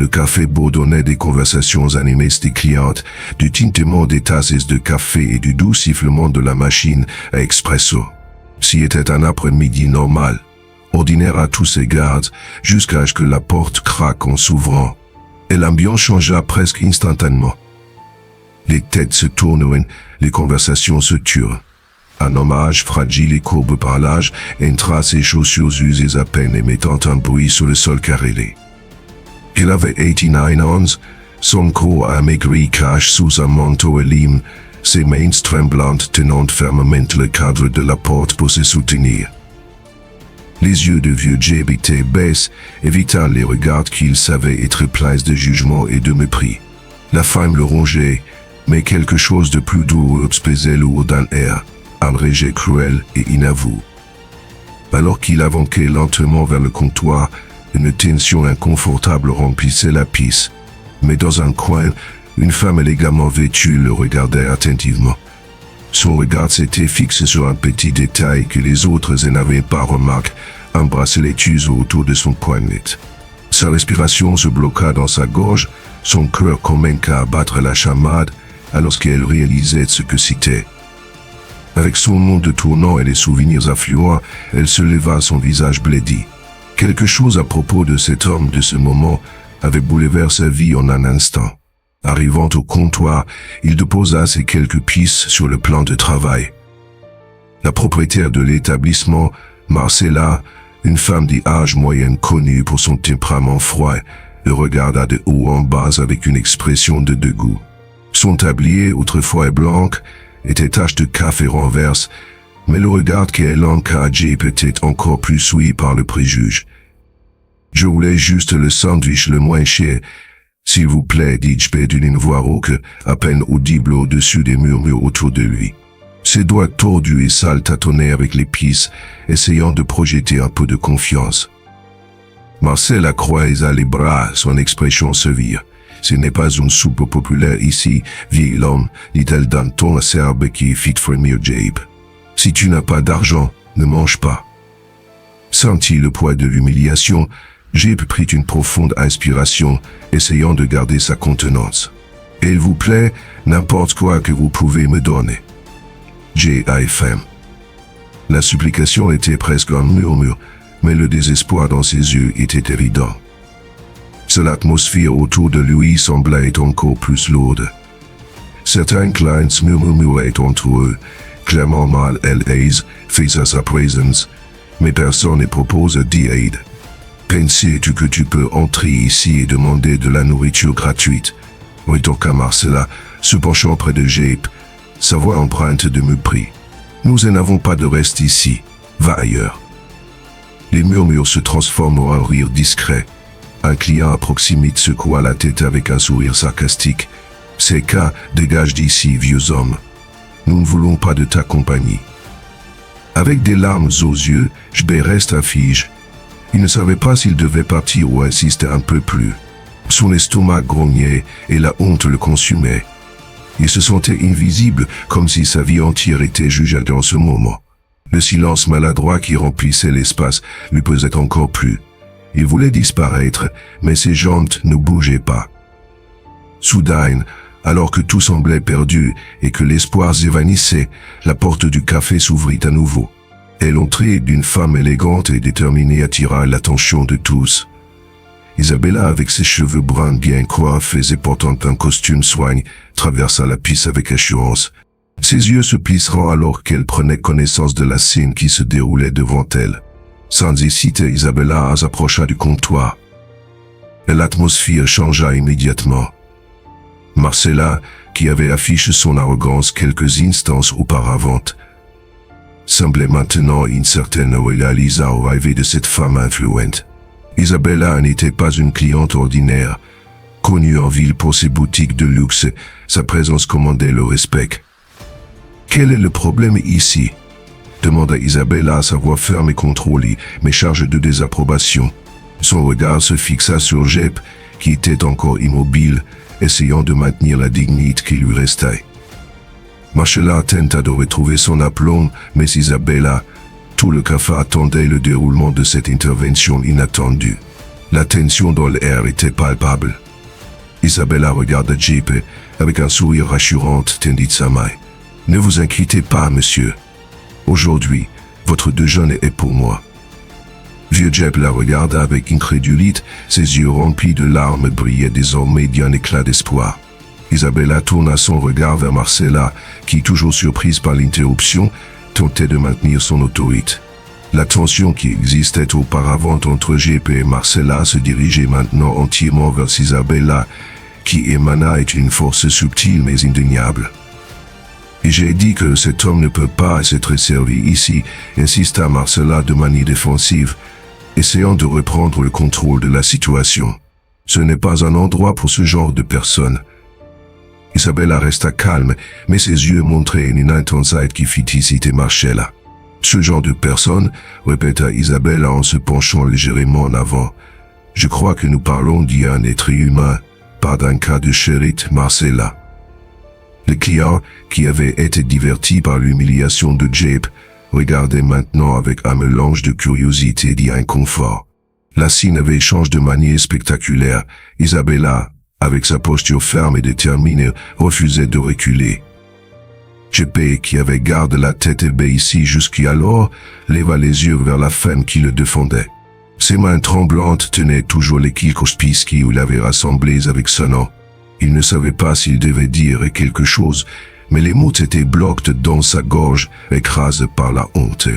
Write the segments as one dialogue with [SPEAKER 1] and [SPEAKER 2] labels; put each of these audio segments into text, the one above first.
[SPEAKER 1] Le café bourdonnait des conversations animées des clientes, du tintement des tasses de café et du doux sifflement de la machine à expresso. Si était un après-midi normal, ordinaire à tous égards, jusqu'à ce que la porte craque en s'ouvrant, et l'ambiance changea presque instantanément. Les têtes se tournèrent, les conversations se turent. Un hommage fragile et courbe par l'âge entra ses chaussures usées à peine émettant un bruit sur le sol carrelé. Il avait 89 ans, son corps amaigri cache sous un manteau élim, ses mains tremblantes tenant fermement le cadre de la porte pour se soutenir. Les yeux de vieux Jeb étaient baissés, évitant les regards qu'il savait être pleins de jugement et de mépris. La femme le rongeait, mais quelque chose de plus doux pesait lourd dans l'air, un rejet cruel et inavoué. Alors qu'il avançait lentement vers le comptoir, une tension inconfortable remplissait la pièce. Mais dans un coin, une femme élégamment vêtue le regardait attentivement. Son regard s'était fixé sur un petit détail que les autres n'avaient pas remarqué, un bracelet tuso autour de son poignet. Sa respiration se bloqua dans sa gorge, son cœur commença à battre la chamade, alors qu'elle réalisait ce que c'était. Avec son nom de tournant et les souvenirs affluents, elle se leva, son visage blédi. Quelque chose à propos de cet homme de ce moment avait bouleversé sa vie en un instant. Arrivant au comptoir, il déposa ses quelques pièces sur le plan de travail. La propriétaire de l'établissement, Marcella, une femme d'âge moyen connue pour son tempérament froid, le regarda de haut en bas avec une expression de dégoût. Son tablier, autrefois blanc, était tache de café renverse, mais le regard qu'elle encageait peut-être encore plus souillé par le préjuge. « Je voulais juste le sandwich le moins cher, s'il vous plaît, dit-je d'une voix rauque, à peine audible au-dessus des murmures autour de lui. Ses doigts tordus et sales tâtonnaient avec les pièces, essayant de projeter un peu de confiance. Marcella croisa les bras, son expression se vire. « Ce n'est pas une soupe populaire ici, vieil homme, dit-elle d'un ton acerbe qui fit frémir Jeb. Si tu n'as pas d'argent, ne mange pas. » Sentit le poids de l'humiliation, Jeb prit une profonde inspiration, essayant de garder sa contenance. « Il vous plaît, n'importe quoi que vous pouvez me donner. » J.A.F.M. La supplication était presque un murmure, mais le désespoir dans ses yeux était évident. L'atmosphère autour de lui semblait encore plus lourde. Certains clients murmuraient entre eux, clamant mal L.A.'s face à sa présence, mais personne ne propose d'aide. Pensais-tu que tu peux entrer ici et demander de la nourriture gratuite? Rétorqua Marcella, se penchant près de Jeb, sa voix empreinte de mépris. Nous n'avons pas de reste ici, va ailleurs. Les murmures se transforment en rire discret. Un client à proximité secoua la tête avec un sourire sarcastique. « C'est qu'à, dégage d'ici, vieux homme. Nous ne voulons pas de ta compagnie. » Avec des larmes aux yeux, Jeb resta fige. Il ne savait pas s'il devait partir ou insister un peu plus. Son estomac grognait et la honte le consumait. Il se sentait invisible, comme si sa vie entière était jugée dans ce moment. Le silence maladroit qui remplissait l'espace lui pesait encore plus. Il voulait disparaître, mais ses jambes ne bougeaient pas. Soudain, alors que tout semblait perdu et que l'espoir s'évanouissait, la porte du café s'ouvrit à nouveau. Et l'entrée d'une femme élégante et déterminée attira l'attention de tous. Isabella, avec ses cheveux bruns bien coiffés et portant un costume soigne, traversa la pièce avec assurance. Ses yeux se plisseront alors qu'elle prenait connaissance de la scène qui se déroulait devant elle. Sans hésiter, Isabella s'approcha du comptoir. L'atmosphère changea immédiatement. Marcella, qui avait affiché son arrogance quelques instants auparavant, semblait maintenant incertaine où elle réalisa arriver de cette femme influente. Isabella n'était pas une cliente ordinaire. Connue en ville pour ses boutiques de luxe, sa présence commandait le respect. « Quel est le problème ici ?» demanda Isabella, sa voix ferme et contrôlée, mais chargée de désapprobation. Son regard se fixa sur Jeb, qui était encore immobile, essayant de maintenir la dignité qui lui restait. Marcella tenta de retrouver son aplomb, mais Isabella, tout le café attendait le déroulement de cette intervention inattendue. La tension dans l'air était palpable. Isabella regarda Jeep avec un sourire rassurant tendit sa main. « Ne vous inquiétez pas, monsieur. Aujourd'hui, votre déjeuner est pour moi. » Vieux Jeep la regarda avec incrédulité, ses yeux remplis de larmes brillaient désormais d'un éclat d'espoir. Isabella tourna son regard vers Marcella, qui, toujours surprise par l'interruption, tentait de maintenir son autorité. La tension qui existait auparavant entre Jeep et Marcella se dirigeait maintenant entièrement vers Isabella, qui émanait une force subtile mais indéniable. « Et j'ai dit que cet homme ne peut pas s'être servi ici », insista Marcella de manière défensive, essayant de reprendre le contrôle de la situation. « Ce n'est pas un endroit pour ce genre de personnes. » Isabella resta calme, mais ses yeux montraient une intensité qui fit hésiter Marcella. « Ce genre de personne, répéta Isabella en se penchant légèrement en avant. Je crois que nous parlons d'un être humain, pas d'un cas de chérite, Marcella. » Le client, qui avait été diverti par l'humiliation de Jeep, regardait maintenant avec un mélange de curiosité et d'inconfort. La scène avait changé de manière spectaculaire. Isabella, avec sa posture ferme et déterminée, refusait de reculer. Jeep, qui avait gardé la tête abaissée jusqu'alors, leva les yeux vers la femme qui le défendait. Ses mains tremblantes tenaient toujours les quelques pièces qu'il avait rassemblées avec son nom. Il ne savait pas s'il devait dire quelque chose, mais les mots étaient bloqués dans sa gorge, écrasés par la honte.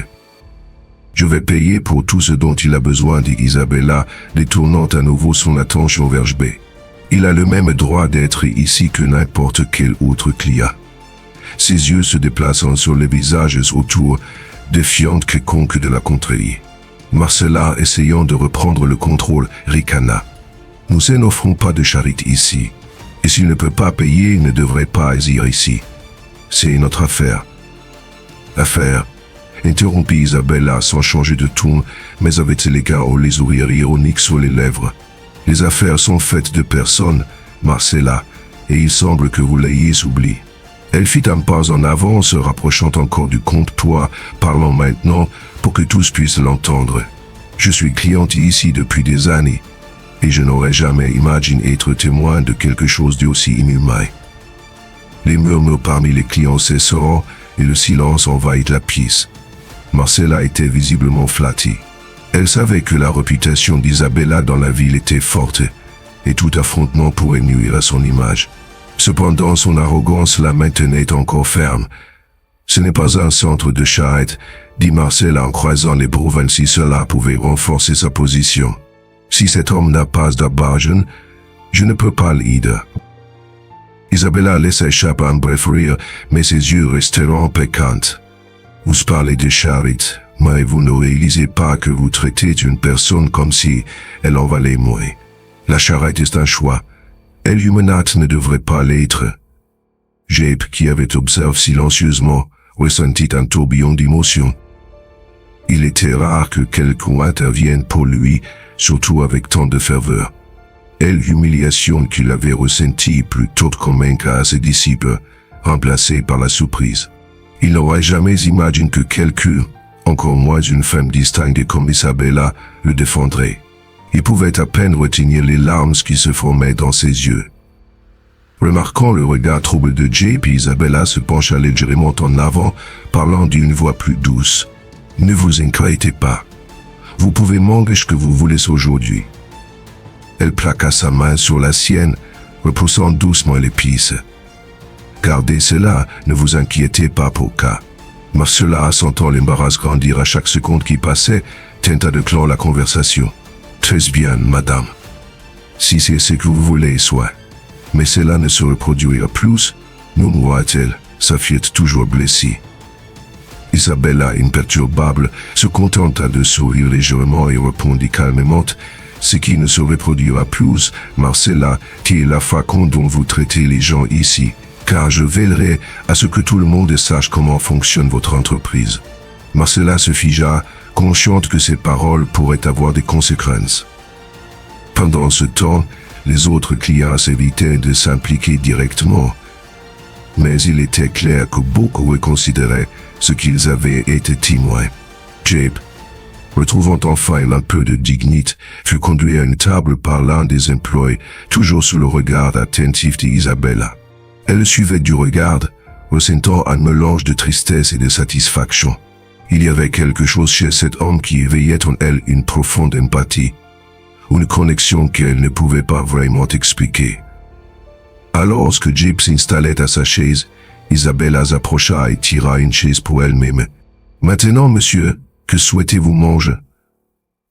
[SPEAKER 1] « Je vais payer pour tout ce dont il a besoin, dit Isabella, détournant à nouveau son attention vers B. Il a le même droit d'être ici que n'importe quel autre client. » Ses yeux se déplaçant sur les visages autour, défiant quiconque de la contrarier. Marcella, essayant de reprendre le contrôle, ricana. « Nous n'offrons pas de charité ici. Et s'il ne peut pas payer, il ne devrait pas agir ici. C'est notre affaire. » « Affaire ?» interrompit Isabella sans changer de ton, mais avec l'égard aux les sourires ironiques sur les lèvres. « Les affaires sont faites de personnes, Marcella, et il semble que vous l'ayez oublié. » Elle fit un pas en avant, se rapprochant encore du comptoir, parlant maintenant pour que tous puissent l'entendre. « Je suis cliente ici depuis des années. Et je n'aurais jamais imaginé être témoin de quelque chose d'aussi inhumain. » Les murmures parmi les clients cesseront et le silence envahit la pièce. Marcella était visiblement flattée. Elle savait que la réputation d'Isabella dans la ville était forte et tout affrontement pourrait nuire à son image. Cependant, son arrogance la maintenait encore ferme. « Ce n'est pas un centre de charrette, » dit Marcella en croisant les bras si cela pouvait renforcer sa position. Si cet homme n'a pas d'argent, je ne peux pas l'aider. Isabella laissa échapper un bref rire, mais ses yeux resteront piquants. Vous parlez de charité, mais vous ne réalisez pas que vous traitez une personne comme si elle en valait moins. La charité est un choix. Elle humanate ne devrait pas l'être. Jeep, qui avait observé silencieusement, ressentit un tourbillon d'émotions. Il était rare que quelqu'un intervienne pour lui, surtout avec tant de ferveur. Et l'humiliation qu'il avait ressentie plutôt comme un cas à ses disciples, remplacée par la surprise. Il n'aurait jamais imaginé que quelqu'un, encore moins une femme distinguée comme Isabella, le défendrait. Il pouvait à peine retenir les larmes qui se formaient dans ses yeux. Remarquant le regard troublé de Jeep, Isabella se pencha légèrement en avant, parlant d'une voix plus douce. « Ne vous inquiétez pas. Vous pouvez manger ce que vous voulez aujourd'hui. » Elle plaqua sa main sur la sienne, repoussant doucement l'épice. « Gardez cela, ne vous inquiétez pas pour cas. » Marcella, sentant l'embarras grandir à chaque seconde qui passait, tenta de clore la conversation. « Très bien, madame. Si c'est ce que vous voulez, soit. Mais cela ne se reproduira plus, murmura-t-elle, sa fille toujours blessée. » Isabella, imperturbable, se contenta de sourire légèrement et répondit calmement « Ce qui ne se reproduira plus, Marcella, qui est la façon dont vous traitez les gens ici, car je veillerai à ce que tout le monde sache comment fonctionne votre entreprise. » Marcella se figea, consciente que ses paroles pourraient avoir des conséquences. Pendant ce temps, les autres clients évitaient de s'impliquer directement. Mais il était clair que beaucoup reconsidéraient ce qu'ils avaient été témoins. Jeep, Retrouvant enfin un peu de dignité, fut conduit à une table par l'un des employés, toujours sous le regard attentif d'Isabella. Elle le suivait du regard, ressentant un mélange de tristesse et de satisfaction. Il y avait quelque chose chez cet homme qui éveillait en elle une profonde empathie, une connexion qu'elle ne pouvait pas vraiment expliquer. Alors que Jip s'installait à sa chaise, Isabella s'approcha et tira une chaise pour elle-même. « Maintenant, monsieur, que souhaitez-vous manger?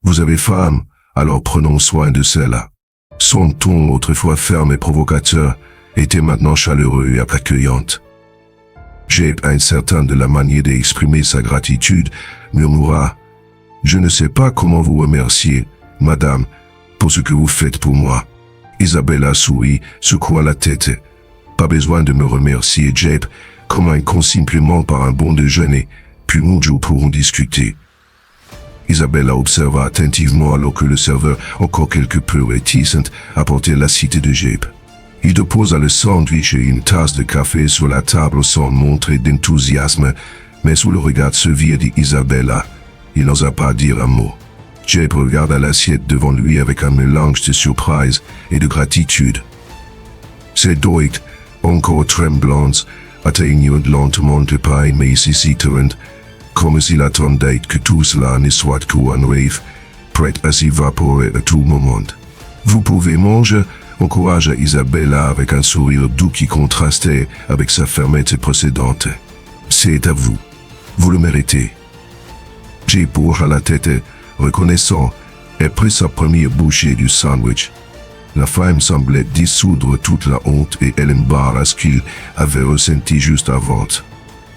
[SPEAKER 1] Vous avez faim, alors prenons soin de cela. » Son ton, autrefois ferme et provocateur, était maintenant chaleureux et accueillant. Jip, incertain de la manière d'exprimer sa gratitude, murmura « Je ne sais pas comment vous remercier, madame, pour ce que vous faites pour moi. » Isabella sourit, secoua la tête. « Pas besoin de me remercier, Jip, comme un consimplement par un bon déjeuner, puis nous pourrons discuter. » Isabella observa attentivement alors que le serveur, encore quelque peu réticent, apportait la cité de Jip. Il déposa le sandwich et une tasse de café sur la table sans montrer d'enthousiasme, mais sous le regard sévère d'Isabella, il n'osa pas dire un mot. Jip regarda l'assiette devant lui avec un mélange de surprise et de gratitude. Ses doigts, encore tremblants, atteignirent lentement le pain mais s'hésitèrent, comme s'il attendait que tout cela ne soit qu'un rêve, prêt à s'évaporer à tout moment. « Vous pouvez manger ?» encouragea Isabella avec un sourire doux qui contrastait avec sa fermeté précédente. « C'est à vous. Vous le méritez. » Jip hocha la tête, reconnaissant, et prit sa première bouchée du sandwich. La femme semblait dissoudre toute la honte et l'embarras qu'il avait ressenti juste avant.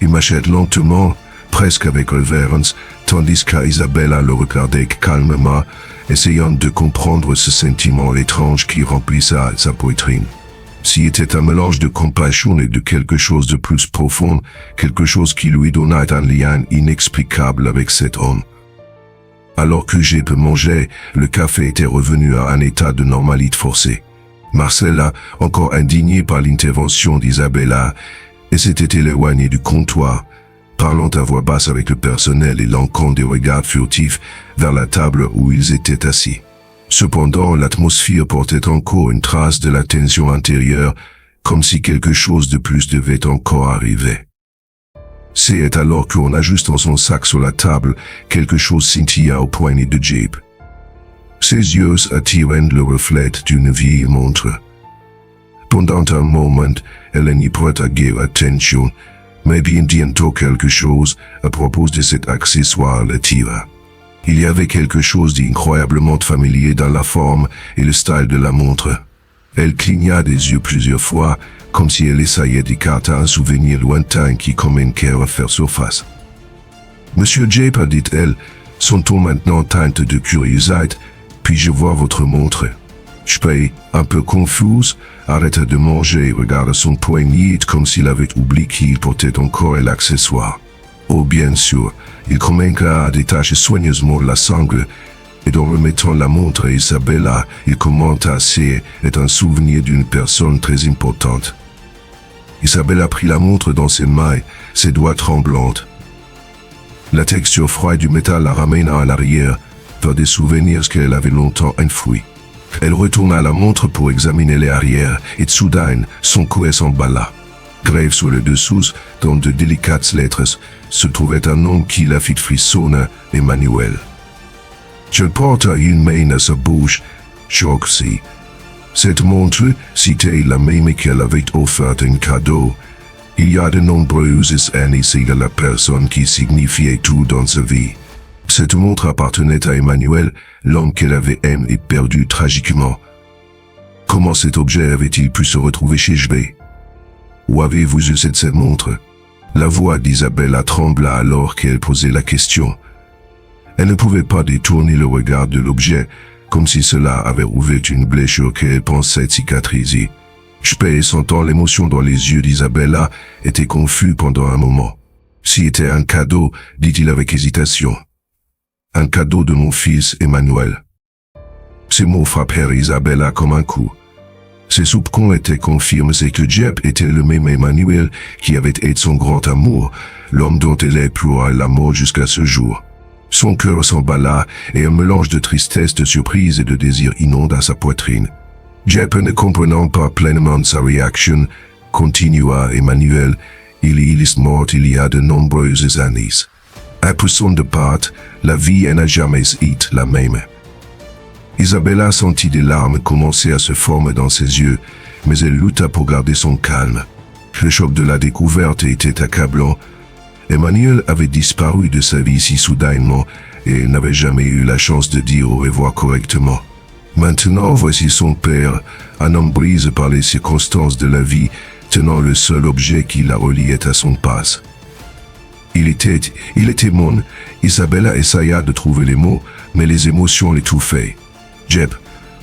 [SPEAKER 1] Il mâchait lentement, presque avec révérence, tandis qu'Isabella le regardait calmement, essayant de comprendre ce sentiment étrange qui remplissait sa poitrine. S'il était un mélange de compassion et de quelque chose de plus profond, quelque chose qui lui donnait un lien inexplicable avec cet homme. Alors que Jip mangeait, le café était revenu à un état de normalité forcée. Marcella, encore indignée par l'intervention d'Isabella, s'était éloignée du comptoir, parlant à voix basse avec le personnel et lançant des regards furtifs vers la table où ils étaient assis. Cependant, l'atmosphère portait encore une trace de la tension intérieure, comme si quelque chose de plus devait encore arriver. C'est alors qu'en ajustant son sac sur la table, quelque chose scintilla au poignet de Jip. Ses yeux attirèrent le reflet d'une vieille montre. Pendant un moment, elle n'y prêta guère attention, mais bientôt quelque chose à propos de cet accessoire l'attira. Il y avait quelque chose d'incroyablement familier dans la forme et le style de la montre. Elle cligna des yeux plusieurs fois, comme si elle essayait d'écarter un souvenir lointain qui commençait à faire surface. « Monsieur Jip, dit-elle, son ton maintenant teinte de curiosité, puis-je voir votre montre ?» Jip, un peu confuse, arrêta de manger et regarda son poignet comme s'il avait oublié qu'il portait encore l'accessoire. Oh, bien sûr, il commença à détacher soigneusement la sangle, et en remettant la montre à Isabella, il commenta c'est un souvenir d'une personne très importante. Isabella prit la montre dans ses mains, ses doigts tremblants. La texture froide du métal la ramena à l'arrière, vers des souvenirs qu'elle avait longtemps enfouis. Elle retourna la montre pour examiner les arrières, et soudain, son cou s'emballa. Gravé sur le dessous, dans de délicates lettres, se trouvait un nom qui la fit frissonner, Emmanuel. Je porte une main à sa bouche, choqué. Cette montre, c'était la même qu'elle avait offert un cadeau. Il y a de nombreuses années de la personne qui signifiait tout dans sa vie. Cette montre appartenait à Emmanuel, l'homme qu'elle avait aimé et perdu tragiquement. Comment cet objet avait-il pu se retrouver chez Jip? Où avez-vous eu cette montre? La voix d'Isabella trembla alors qu'elle posait la question. Elle ne pouvait pas détourner le regard de l'objet, comme si cela avait ouvert une blessure qu'elle pensait cicatriser. Jip, sentant l'émotion dans les yeux d'Isabella, était confus pendant un moment. Si c'était un cadeau, dit-il avec hésitation. Un cadeau de mon fils Emmanuel. Ces mots frappèrent Isabella comme un coup. Ses soupçons étaient confirmés et que Jip était le même Emmanuel qui avait été son grand amour, l'homme dont elle éploua la mort jusqu'à ce jour. Son cœur s'emballa et un mélange de tristesse, de surprise et de désir inonda sa poitrine. Jep, ne comprenant pas pleinement sa réaction, continua: Emmanuel, il est mort il y a de nombreuses années. Après son départ, la vie n'a jamais été la même. Isabella sentit des larmes commencer à se former dans ses yeux, mais elle lutta pour garder son calme. Le choc de la découverte était accablant. Emmanuel avait disparu de sa vie si soudainement et elle n'avait jamais eu la chance de dire au revoir correctement. Maintenant, voici son père, un homme brisé par les circonstances de la vie, tenant le seul objet qui la reliait à son passé. Il était mon. Isabella essaya de trouver les mots, mais les émotions l'étouffaient. Jep,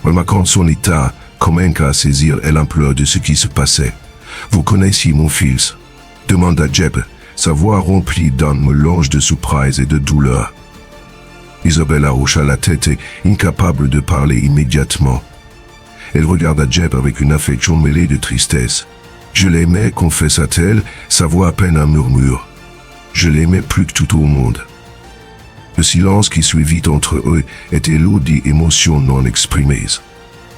[SPEAKER 1] remarquant son état, commença à saisir l'ampleur de ce qui se passait. Vous connaissiez mon fils? Demanda Jep, sa voix remplie d'un mélange de surprise et de douleur. Isabella hocha la tête, incapable de parler immédiatement. Elle regarda Jep avec une affection mêlée de tristesse. Je l'aimais, confessa-t-elle, sa voix à peine un murmure. Je l'aimais plus que tout au monde. Le silence qui suivit entre eux était lourd d'émotions non exprimées.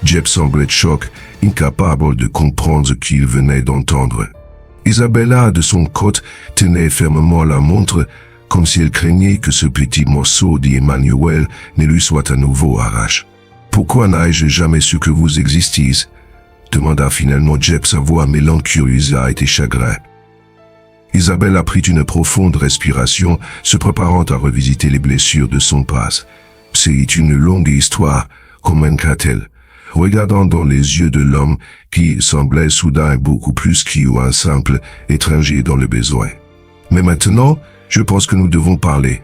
[SPEAKER 1] Jep semblait choqué, incapable de comprendre ce qu'il venait d'entendre. Isabella, de son côté, tenait fermement la montre, comme si elle craignait que ce petit morceau d'Emmanuel ne lui soit à nouveau arraché. « Pourquoi n'ai-je jamais su que vous existiez ?» demanda finalement Jep, sa voix mêlant curiosité et chagrin. Isabella prit une profonde respiration, se préparant à revisiter les blessures de son passé. « C'est une longue histoire, commenta-t-elle, regardant dans les yeux de l'homme qui semblait soudain beaucoup plus qu'un simple étranger dans le besoin. Mais maintenant, je pense que nous devons parler. »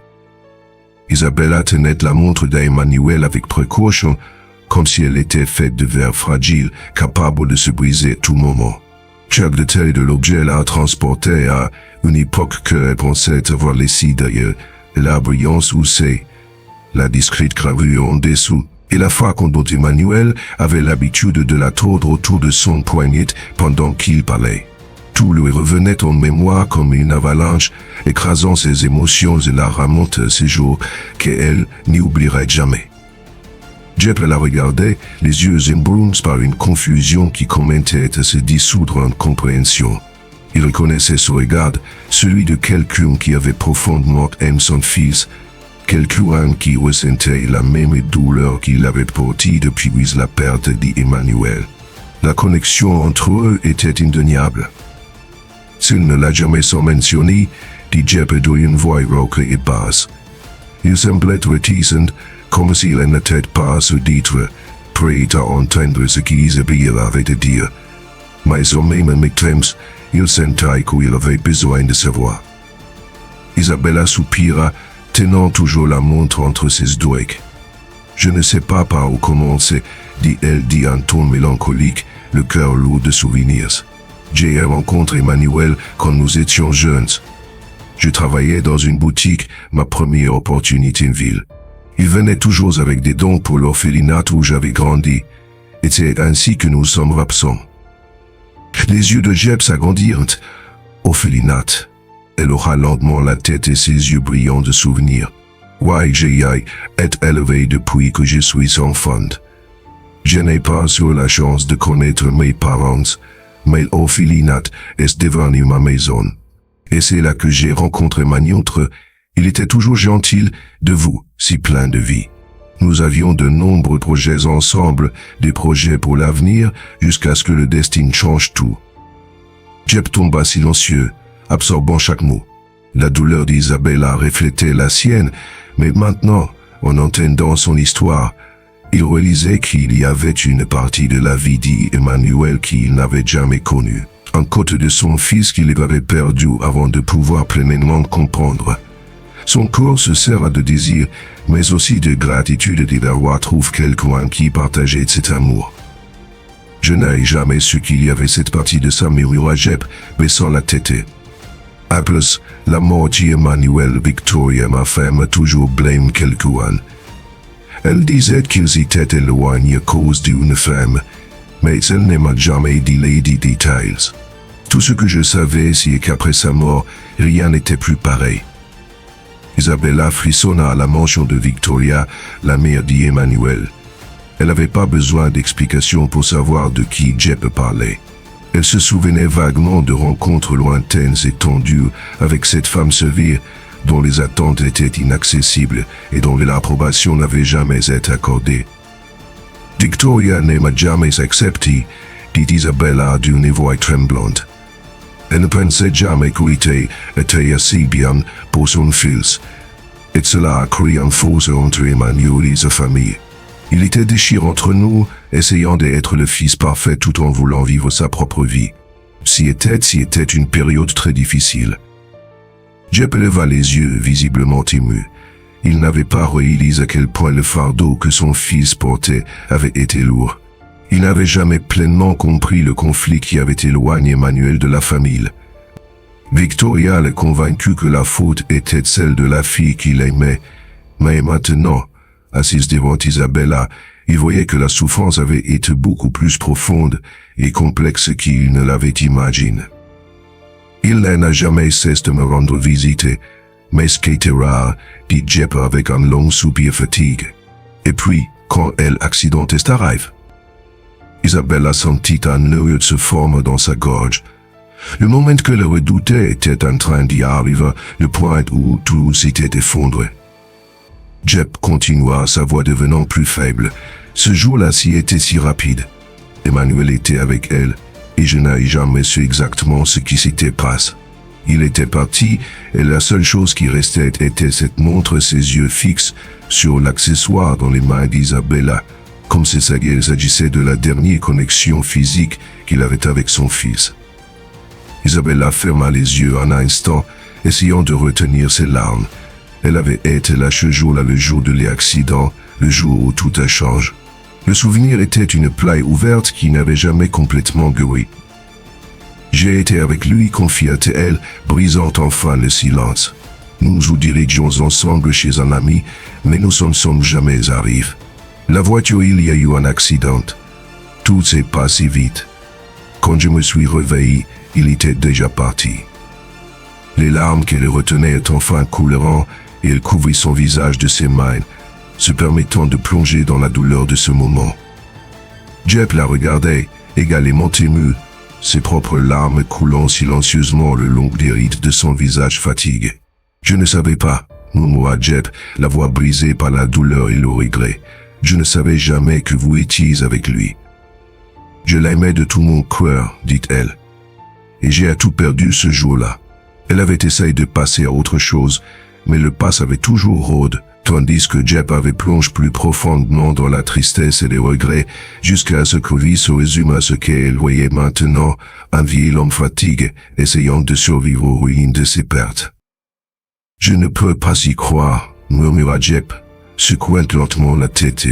[SPEAKER 1] Isabella tenait la montre d'Emmanuel avec précaution, comme si elle était faite de verre fragile, capable de se briser à tout moment. Chaque détail de l'objet la transportait à une époque qu'elle pensait avoir laissée derrière, la brillance houssée, la discrète gravure en dessous, et la façon dont Emmanuel avait l'habitude de la tordre autour de son poignet pendant qu'il parlait. Tout lui revenait en mémoire comme une avalanche, écrasant ses émotions et la remonte à ces jours qu'elle n'oublierait jamais. Jep la regardait, les yeux embruns par une confusion qui commençait à se dissoudre en compréhension. Il reconnaissait ce regard, celui de quelqu'un qui avait profondément aimé son fils, quelqu'un qui ressentait la même douleur qu'il avait portée depuis la perte d'Emmanuel. La connexion entre eux était indéniable. S'il ne l'a jamais sans mentionner, dit Jep d'une voix rauque et basse. Il semblait réticent, comme s'il n'était pas à se dire, prêt à entendre ce qu'Isabella avait à dire. Mais au même temps, il sentait qu'il avait besoin de savoir. Isabella soupira, tenant toujours la montre entre ses doigts. « Je ne sais pas par où commencer, dit-elle d'un ton mélancolique, le cœur lourd de souvenirs. J'ai rencontré Emmanuel quand nous étions jeunes. Je travaillais dans une boutique, ma première opportunité en ville. Il venait toujours avec des dons pour l'orphelinat où j'avais grandi, et c'est ainsi que nous sommes absents. » Les yeux de Jep s'agrandirent. « Orphelinat ?» Elle aura lentement la tête et ses yeux brillants de souvenirs. « Ouais, j'ai été élevé depuis que je suis enfant. Je n'ai pas eu la chance de connaître mes parents, mais l'orphelinat est devenu ma maison. Et c'est là que j'ai rencontré ma nôtre. Il était toujours gentil de vous, si plein de vie. Nous avions de nombreux projets ensemble, des projets pour l'avenir, jusqu'à ce que le destin change tout. » Jep tomba silencieux, absorbant chaque mot. La douleur d'Isabella reflétait la sienne, mais maintenant, en entendant son histoire, il réalisait qu'il y avait une partie de la vie d'Emmanuel qu'il n'avait jamais connue, un côté de son fils qu'il avait perdu avant de pouvoir pleinement comprendre. Son corps se serra de désir, mais aussi de gratitude d'avoir trouvé quelqu'un qui partageait cet amour. « Je n'ai jamais su qu'il y avait cette partie de ça, murmura Jep, baissant la tête. À plus, la mort d'Emmanuel Victoria, ma femme, a toujours blâmé quelqu'un. Elle disait qu'ils étaient éloignés à cause d'une femme, mais elle ne m'a jamais dit les détails. Tout ce que je savais, c'est qu'après sa mort, rien n'était plus pareil. » Isabella frissonna à la mention de Victoria, la mère d'Emmanuel. Elle n'avait pas besoin d'explications pour savoir de qui Jep parlait. Elle se souvenait vaguement de rencontres lointaines et tendues avec cette femme sévère dont les attentes étaient inaccessibles et dont l'approbation n'avait jamais été accordée. Victoria ne m'a jamais accepté, dit Isabella d'une voix tremblante. Elle ne pensait jamais qu'Uité était assez bien pour son fils, et cela a créé un fossé entre Emmanuel et sa famille. Il était déchiré entre nous, essayant d'être le fils parfait tout en voulant vivre sa propre vie. C'était une période très difficile. Jep leva les yeux, visiblement ému. Il n'avait pas réalisé à quel point le fardeau que son fils portait avait été lourd. Il n'avait jamais pleinement compris le conflit qui avait éloigné Emmanuel de la famille. Victoria le convaincu que la faute était celle de la fille qu'il aimait, mais maintenant, assise devant Isabella, il voyait que la souffrance avait été beaucoup plus profonde et complexe qu'il ne l'avait imaginé. Il n'a jamais cessé de me rendre visite, mais ce qui était rare, dit Jep avec un long soupir fatigue. Et puis, quand l'accident arrive, Isabella sentit un nœud se former dans sa gorge. Le moment que le redoutait était en train d'y arriver, le point où tout s'était effondré. Jep continua, sa voix devenant plus faible. Ce jour-là était si rapide. Emmanuel était avec elle, et je n'ai jamais su exactement ce qui s'était passé. Il était parti, et la seule chose qui restait était cette montre, ses yeux fixes sur l'accessoire dans les mains d'Isabella, comme s'il s'agissait de la dernière connexion physique qu'il avait avec son fils. Isabella ferma les yeux un instant, essayant de retenir ses larmes. Elle avait été là ce jour-là, le jour de l'accident, le jour où tout a changé. Le souvenir était une plaie ouverte qui n'avait jamais complètement guéri. J'ai été avec lui, confia-t-elle, brisant enfin le silence. Nous nous dirigions ensemble chez un ami, mais nous n'en sommes jamais arrivés. La voiture, il y a eu un accident. Tout s'est passé vite. Quand je me suis réveillé, il était déjà parti. Les larmes qu'elle retenait enfin coulèrent et elle couvrit son visage de ses mains, se permettant de plonger dans la douleur de ce moment. Jep la regardait, également ému, ses propres larmes coulant silencieusement le long des rides de son visage fatigué. « Je ne savais pas, murmura Jep, la voix brisée par la douleur et le regret. Je ne savais jamais que vous étiez avec lui. Je l'aimais de tout mon cœur, dit-elle. Et j'ai tout perdu ce jour-là. Elle avait essayé de passer à autre chose, mais le pas avait toujours rôde, tandis que Jep avait plongé plus profondément dans la tristesse et les regrets, jusqu'à ce que vie se résume à ce qu'elle voyait maintenant, un vieil homme fatigué, essayant de survivre aux ruines de ses pertes. « Je ne peux pas y croire, murmura Jep, secouant lentement la tête.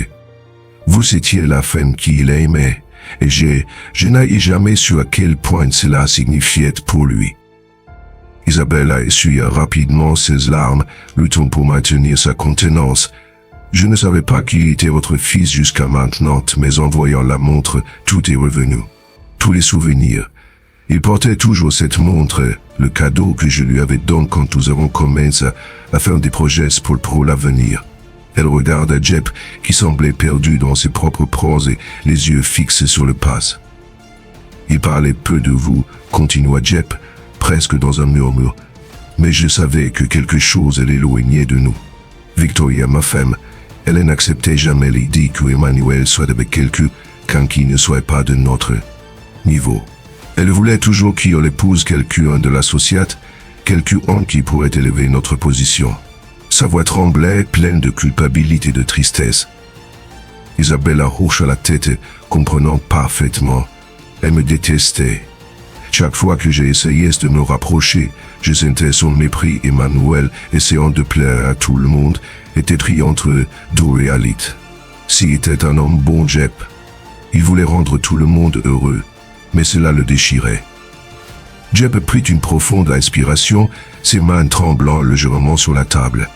[SPEAKER 1] Vous étiez la femme qu'il aimait, et je n'ai jamais su à quel point cela signifiait pour lui. » Isabella essuya rapidement ses larmes, luttant pour maintenir sa contenance. « Je ne savais pas qu'il était votre fils jusqu'à maintenant, mais en voyant la montre, tout est revenu. Tous les souvenirs. Il portait toujours cette montre, le cadeau que je lui avais donné quand nous avons commencé à faire des projets pour l'avenir. » Elle regarda Jep, qui semblait perdu dans ses propres pensées, les yeux fixés sur le passé. « Il parlait peu de vous, continua Jep, presque dans un murmure, mais je savais que quelque chose l'éloignait de nous. Victoria, ma femme, elle n'acceptait jamais l'idée que Emmanuel soit avec quelqu'un qui ne soit pas de notre niveau. Elle voulait toujours qu'il épouse quelqu'un de la société, quelqu'un qui pourrait élever notre position. Sa voix tremblait, pleine de culpabilité et de tristesse. Isabella hocha la tête, comprenant parfaitement. Elle me détestait. Chaque fois que j'ai essayé de me rapprocher, je sentais son mépris. Emmanuel, essayant de plaire à tout le monde, était pris entre deux réalités. S'il était un homme bon, Jep, il voulait rendre tout le monde heureux, mais cela le déchirait. Jep prit une profonde inspiration, ses mains tremblant légèrement sur la table.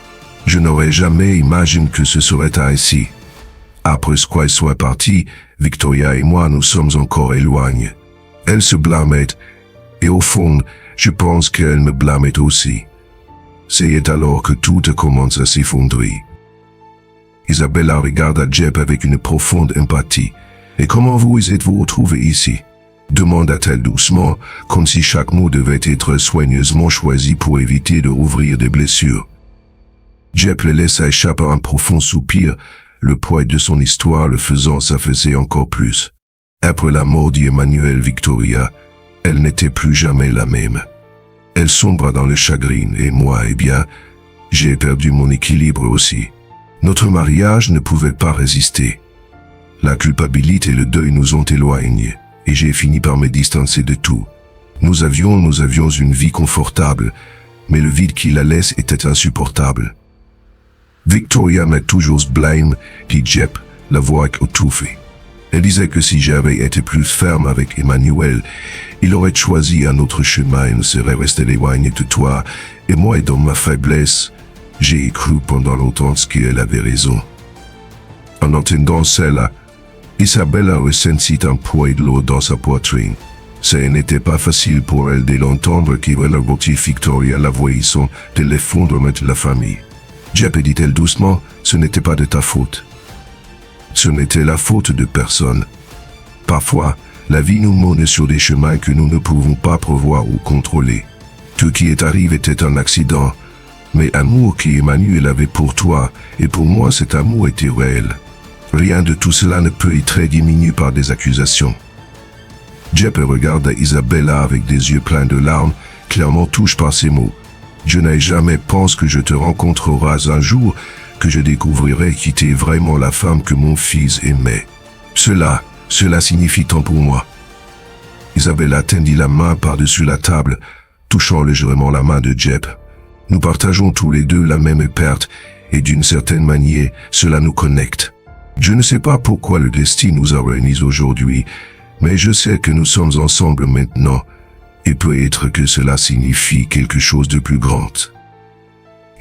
[SPEAKER 1] Je n'aurais jamais imaginé que ce serait ainsi. Après ce qu'elle soit partie, Victoria et moi nous sommes encore éloignés. Elle se blâmait, et au fond, je pense qu'elle me blâmait aussi. C'est alors que tout commence à s'effondrer. Isabella regarda Jep avec une profonde empathie. « Et comment vous êtes-vous retrouvé ici ?» demanda-t-elle doucement, comme si chaque mot devait être soigneusement choisi pour éviter de rouvrir des blessures. Jep le laissa échapper un profond soupir, le poids de son histoire le faisant s'affaisser encore plus. Après la mort d'Emmanuel Victoria, elle n'était plus jamais la même. Elle sombra dans le chagrin et moi, eh bien, j'ai perdu mon équilibre aussi. Notre mariage ne pouvait pas résister. La culpabilité et le deuil nous ont éloignés et j'ai fini par me distancer de tout. Nous avions une vie confortable, mais le vide qui la laisse était insupportable. Victoria m'a toujours blâme, dit Jep, la voix étouffée. Elle disait que si j'avais été plus ferme avec Emmanuel, il aurait choisi un autre chemin et ne serait resté éloigné de toi, et moi, dans ma faiblesse, j'ai cru pendant longtemps qu'elle avait raison. En entendant cela, Isabella ressentit un poids lourd dans sa poitrine. Ce n'était pas facile pour elle de l'entendre qu'il relatait Victoria la voyant de l'effondrement de la famille. Jep, dit-elle doucement, ce n'était pas de ta faute. Ce n'était la faute de personne. Parfois, la vie nous mène sur des chemins que nous ne pouvons pas prévoir ou contrôler. Tout ce qui est arrivé était un accident, mais l'amour qu'Emmanuel avait pour toi et pour moi, cet amour était réel. Rien de tout cela ne peut être diminué par des accusations. Jep regarda Isabella avec des yeux pleins de larmes, clairement touché par ces mots. Je n'ai jamais pensé que je te rencontreras un jour, que je découvrirai qui était vraiment la femme que mon fils aimait. Cela signifie tant pour moi. Isabella tendit la main par-dessus la table, touchant légèrement la main de Jep. Nous partageons tous les deux la même perte, et d'une certaine manière, cela nous connecte. Je ne sais pas pourquoi le destin nous a réunis aujourd'hui, mais je sais que nous sommes ensemble maintenant, et peut-être que cela signifie quelque chose de plus grand.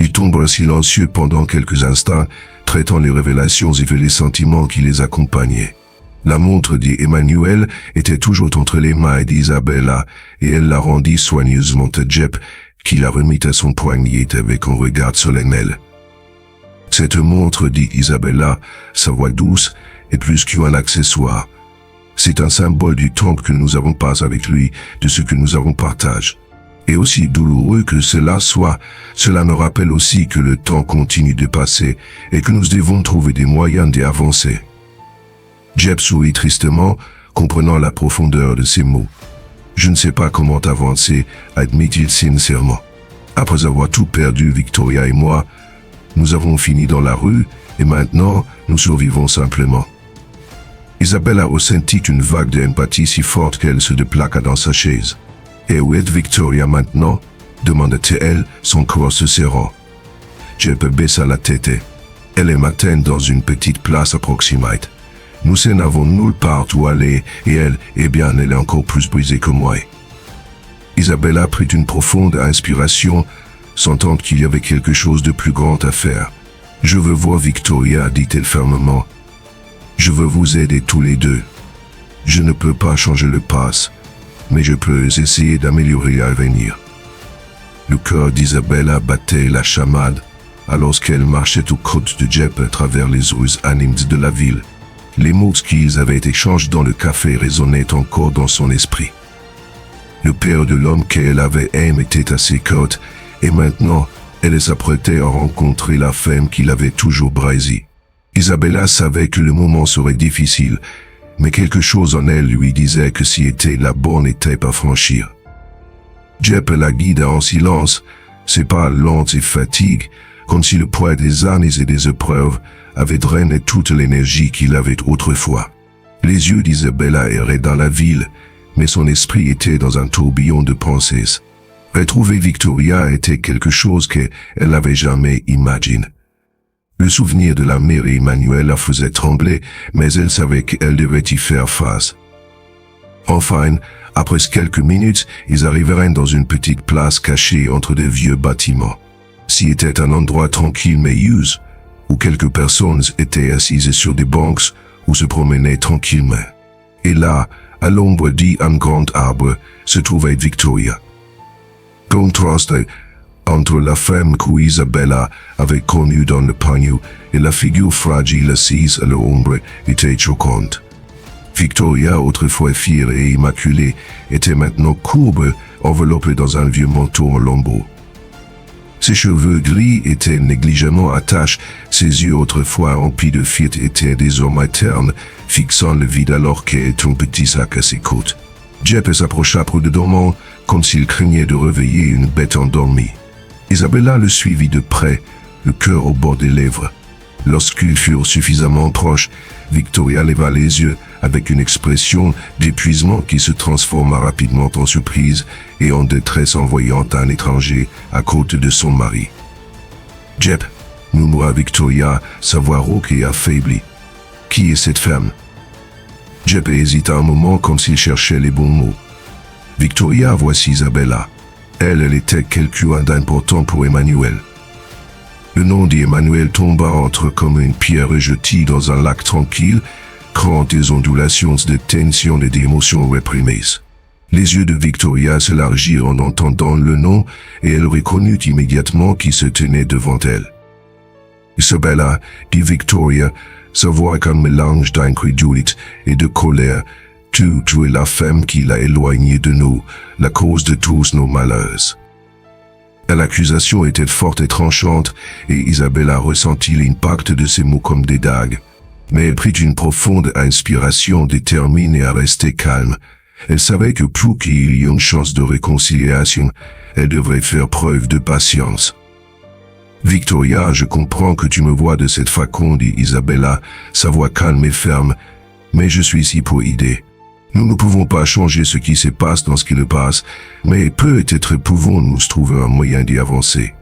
[SPEAKER 1] Ils tombèrent silencieux pendant quelques instants, traitant les révélations et les sentiments qui les accompagnaient. La montre d'Emmanuel était toujours entre les mains d'Isabella, et elle la rendit soigneusement à Jep, qui la remit à son poignet avec un regard solennel. Cette montre, dit Isabella, sa voix douce, est plus qu'un accessoire. C'est un symbole du temps que nous avons passé avec lui, de ce que nous avons partagé. Et aussi douloureux que cela soit, cela me rappelle aussi que le temps continue de passer et que nous devons trouver des moyens d'y avancer. Jep sourit tristement, comprenant la profondeur de ces mots. Je ne sais pas comment avancer, admit-il sincèrement. Après avoir tout perdu, Victoria et moi, nous avons fini dans la rue et maintenant nous survivons simplement. Isabella ressentit une vague d'empathie si forte qu'elle se déplaqua dans sa chaise. « Et où est Victoria maintenant ?» demanda-t-elle, son corps se serrant. Jep baissa la tête. « Elle est maintenant dans une petite place à proximité. Nous n'avons nulle part où aller et elle, eh bien, elle est encore plus brisée que moi. » Isabella prit une profonde inspiration, sentant qu'il y avait quelque chose de plus grand à faire. « Je veux voir Victoria, dit-elle fermement. Je veux vous aider tous les deux. Je ne peux pas changer le passé, mais je peux essayer d'améliorer l'avenir. » Le cœur d'Isabella battait la chamade, alors qu'elle marchait aux côtes de Jep à travers les rues animes de la ville. Les mots qu'ils avaient échangés dans le café résonnaient encore dans son esprit. Le père de l'homme qu'elle avait aimé était à ses côtes, et maintenant, elle s'apprêtait à rencontrer la femme qui l'avait toujours brisée. Isabella savait que le moment serait difficile, mais quelque chose en elle lui disait que si était la bonne étape à franchir. Jep la guida en silence, ses pas lents et fatigués, comme si le poids des années et des épreuves avait drainé toute l'énergie qu'il avait autrefois. Les yeux d'Isabella erraient dans la ville, mais son esprit était dans un tourbillon de pensées. Retrouver Victoria était quelque chose qu'elle n'avait jamais imaginé. Le souvenir de la mère Emmanuel la faisait trembler, mais elle savait qu'elle devait y faire face. Enfin, après quelques minutes, ils arrivèrent dans une petite place cachée entre de vieux bâtiments. C'était un endroit tranquille mais usé, où quelques personnes étaient assises sur des bancs ou se promenaient tranquillement. Et là, à l'ombre d'un grand arbre, se trouvait Victoria. Contraste Entre la femme qu'Isabella avait connue dans le panneau et la figure fragile assise à l'ombre était choquante. Victoria, autrefois fière et immaculée, était maintenant courbe, enveloppée dans un vieux manteau en lambeaux. Ses cheveux gris étaient négligemment attachés, ses yeux autrefois remplis de fierté étaient désormais ternes, fixant le vide alors qu'elle était un petit sac à ses côtes. Jep s'approcha prudemment, comme s'il craignait de réveiller une bête endormie. Isabella le suivit de près, le cœur au bord des lèvres. Lorsqu'ils furent suffisamment proches, Victoria leva les yeux avec une expression d'épuisement qui se transforma rapidement en surprise et en détresse en voyant un étranger à côté de son mari. « Jep » murmura Victoria, sa voix rauque et affaiblie. « Qui est cette femme ?» Jep hésita un moment comme s'il cherchait les bons mots. « Victoria, voici Isabella. Elle était quelqu'un d'important pour Emmanuel. » Le nom d'Emmanuel tomba entre comme une pierre jetée dans un lac tranquille, créant des ondulations de tension et d'émotions réprimées. Les yeux de Victoria s'élargirent en entendant le nom et elle reconnut immédiatement qui se tenait devant elle. « Isabella » dit Victoria, sa voix avec un mélange d'incrédulité et de colère. « Tu es la femme qui l'a éloignée de nous, la cause de tous nos malheurs. » L'accusation était forte et tranchante, et Isabella ressentit l'impact de ces mots comme des dagues. Mais elle prit une profonde inspiration déterminée à rester calme. Elle savait que pour qu'il y ait une chance de réconciliation, elle devrait faire preuve de patience. « Victoria, je comprends que tu me vois de cette façon, dit Isabella, sa voix calme et ferme, mais je suis ici pour aider. Nous ne pouvons pas changer ce qui se passe dans ce qui le passe, mais peut-être pouvons-nous trouver un moyen d'y avancer. »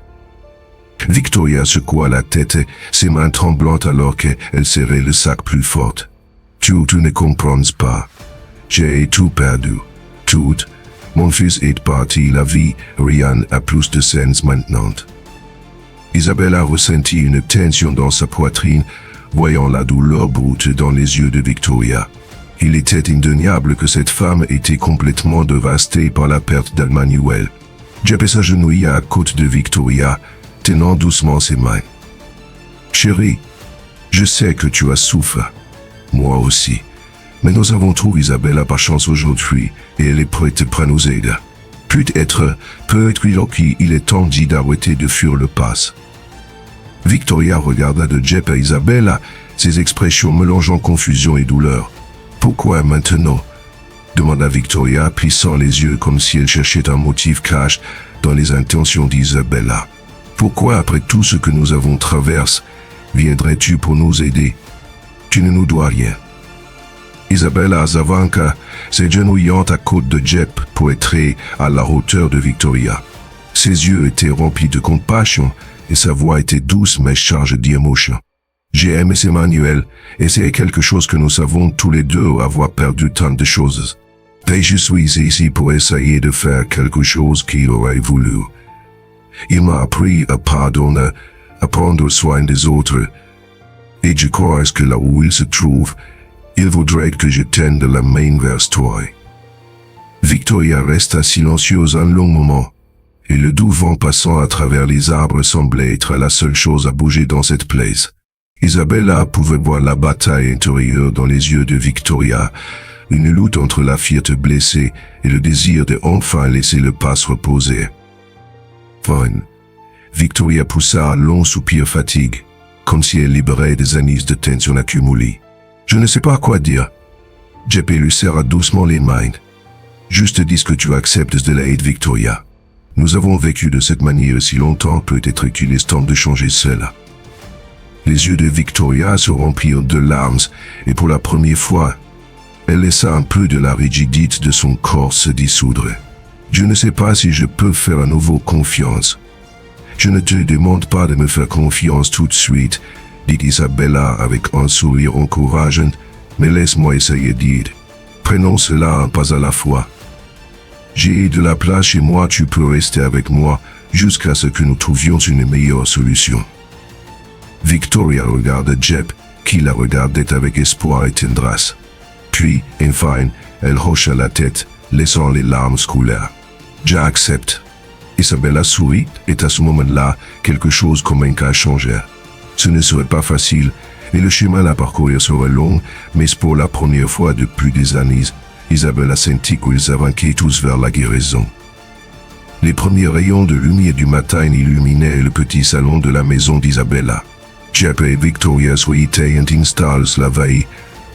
[SPEAKER 1] Victoria secoua la tête, ses mains tremblantes alors qu'elle serrait le sac plus fort. « Tu ne comprends pas. J'ai tout perdu. Tout. Mon fils est parti, la vie, rien a plus de sens maintenant. » Isabella ressentit une tension dans sa poitrine, voyant la douleur brute dans les yeux de Victoria. Il était indéniable que cette femme était complètement dévastée par la perte d'Emmanuel. Jep s'agenouilla à côté de Victoria, tenant doucement ses mains. « Chérie, je sais que tu as souffert. Moi aussi. Mais nous avons trouvé Isabella par chance aujourd'hui, et elle est prête pour nous aider. Peut-être qu'il est temps d'arrêter de fuir le passé. » Victoria regarda de Jep à Isabella, ses expressions mélangeant confusion et douleur. « Pourquoi maintenant ?» demanda Victoria, plissant les yeux comme si elle cherchait un motif caché dans les intentions d'Isabella. « Pourquoi, après tout ce que nous avons traversé, viendrais-tu pour nous aider? Tu ne nous dois rien. » Isabella s'avança, s'agenouillant à côté de Jep pour être à la hauteur de Victoria. Ses yeux étaient remplis de compassion et sa voix était douce mais chargée d'émotion. J'ai aimé Emmanuel, et c'est quelque chose que nous savons tous les deux avoir perdu tant de choses. Et je suis ici pour essayer de faire quelque chose qu'il aurait voulu. Il m'a appris à pardonner, à prendre soin des autres, et je crois que là où il se trouve, il voudrait que je tende la main vers toi. Victoria resta silencieuse un long moment, et le doux vent passant à travers les arbres semblait être la seule chose à bouger dans cette place. Isabella pouvait voir la bataille intérieure dans les yeux de Victoria, une lutte entre la fierté blessée et le désir de enfin laisser le passé reposer. Fine. Victoria poussa un long soupir fatigue, comme si elle libérait des années de tension accumulée. Je ne sais pas quoi dire. Jep lui serra doucement les mains. Juste dis que tu acceptes de l'aide, Victoria. Nous avons vécu de cette manière si longtemps, peut-être qu'il est temps de changer cela. Les yeux de Victoria se remplirent de larmes, et pour la première fois, elle laissa un peu de la rigidité de son corps se dissoudre. Je ne sais pas si je peux faire à nouveau confiance. Je ne te demande pas de me faire confiance tout de suite, dit Isabella avec un sourire encourageant, mais laisse-moi essayer d'aider. Prenons cela un pas à la fois. J'ai de la place chez moi, tu peux rester avec moi jusqu'à ce que nous trouvions une meilleure solution. Victoria regarda Jep, qui la regardait avec espoir et tendresse. Puis, enfin, elle hocha la tête, laissant les larmes couler. « J'accepte. » Isabella sourit, et à ce moment-là, quelque chose comme un cas changé. Ce ne serait pas facile, et le chemin à parcourir serait long, mais pour la première fois depuis des années, Isabella sentit qu'ils avançaient tous vers la guérison. Les premiers rayons de lumière du matin illuminaient le petit salon de la maison d'Isabella. Jep et Victoria souhaitaient installer la veille,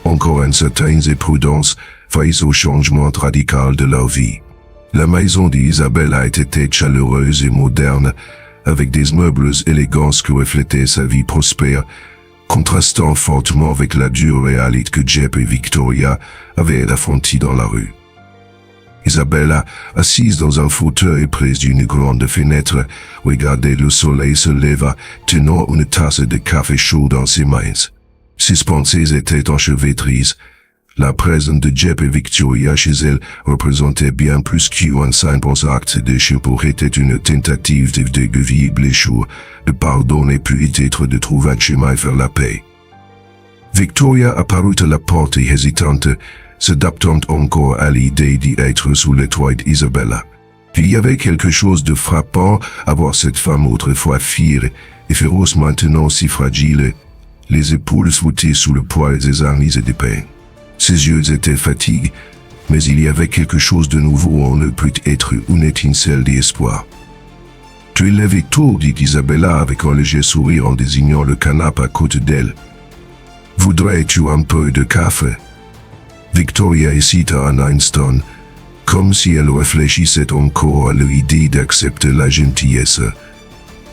[SPEAKER 1] encore incertaines et prudentes, face au changement radical de leur vie. La maison d'Isabella était chaleureuse et moderne, avec des meubles élégants qui reflétaient sa vie prospère, contrastant fortement avec la dure réalité que Jep et Victoria avaient affrontée dans la rue. Isabella, assise dans un fauteuil près d'une grande fenêtre, regardait le soleil se lever, tenant une tasse de café chaud dans ses mains. Ses pensées étaient enchevêtrées. La présence de Jep et Victoria chez elle représentait bien plus qu'un simple acte de chapeau, était une tentative de guérir blessure, de pardonner peut-être de trouver un chemin vers la paix. Victoria apparut à la porte hésitante, s'adaptant encore à l'idée d'être sous le toit d'Isabella. Il y avait quelque chose de frappant à voir cette femme autrefois fière et féroce maintenant si fragile, les épaules voûtées sous le poids des années et des peines. Ses yeux étaient fatigués, mais il y avait quelque chose de nouveau en eux, peut-être une étincelle d'espoir. « Tu es levé tôt, dit Isabella avec un léger sourire en désignant le canapé à côté d'elle. « Voudrais-tu un peu de café ?» Victoria hésita un instant, comme si elle réfléchissait encore à l'idée d'accepter la gentillesse,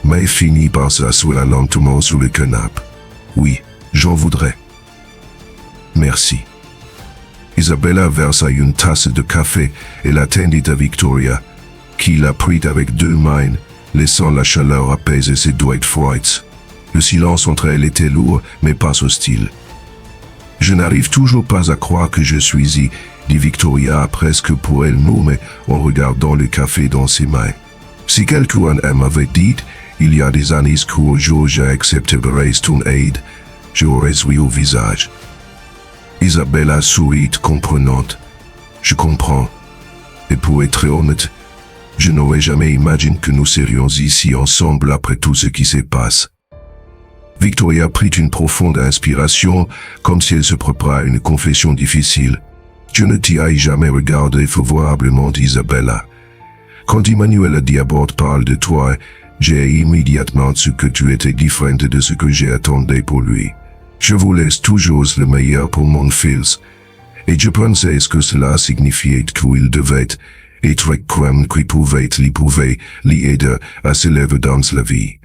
[SPEAKER 1] mais finit par s'asseoir lentement sur le canapé. « Oui, j'en voudrais. » « Merci. » Isabella versa une tasse de café et la tendit à Victoria, qui la prit avec deux mains, laissant la chaleur apaiser ses doigts froids. Le silence entre elles était lourd, mais pas hostile. « Je n'arrive toujours pas à croire que je suis ici, » dit Victoria presque pour elle-même en regardant le café dans ses mains. « Si quelqu'un m'avait dit, il y a des années qu'un jour j'accepterais ton aide, j'aurais ri au visage. » Isabella sourit comprenante. « Je comprends. Et pour être honnête, je n'aurais jamais imaginé que nous serions ici ensemble après tout ce qui s'est passé. » Victoria prit une profonde inspiration, comme si elle se préparait à une confession difficile. « Je ne t'y ai jamais regardé favorablement, Isabella. Quand Emmanuel Diabord parle de toi, j'ai immédiatement su que tu étais différente de ce que j'ai attendu pour lui. Je vous laisse toujours le meilleur pour mon fils, et je pensais que cela signifiait qu'il devait être quelqu'un qui pouvait l'aider à s'élever dans la vie. »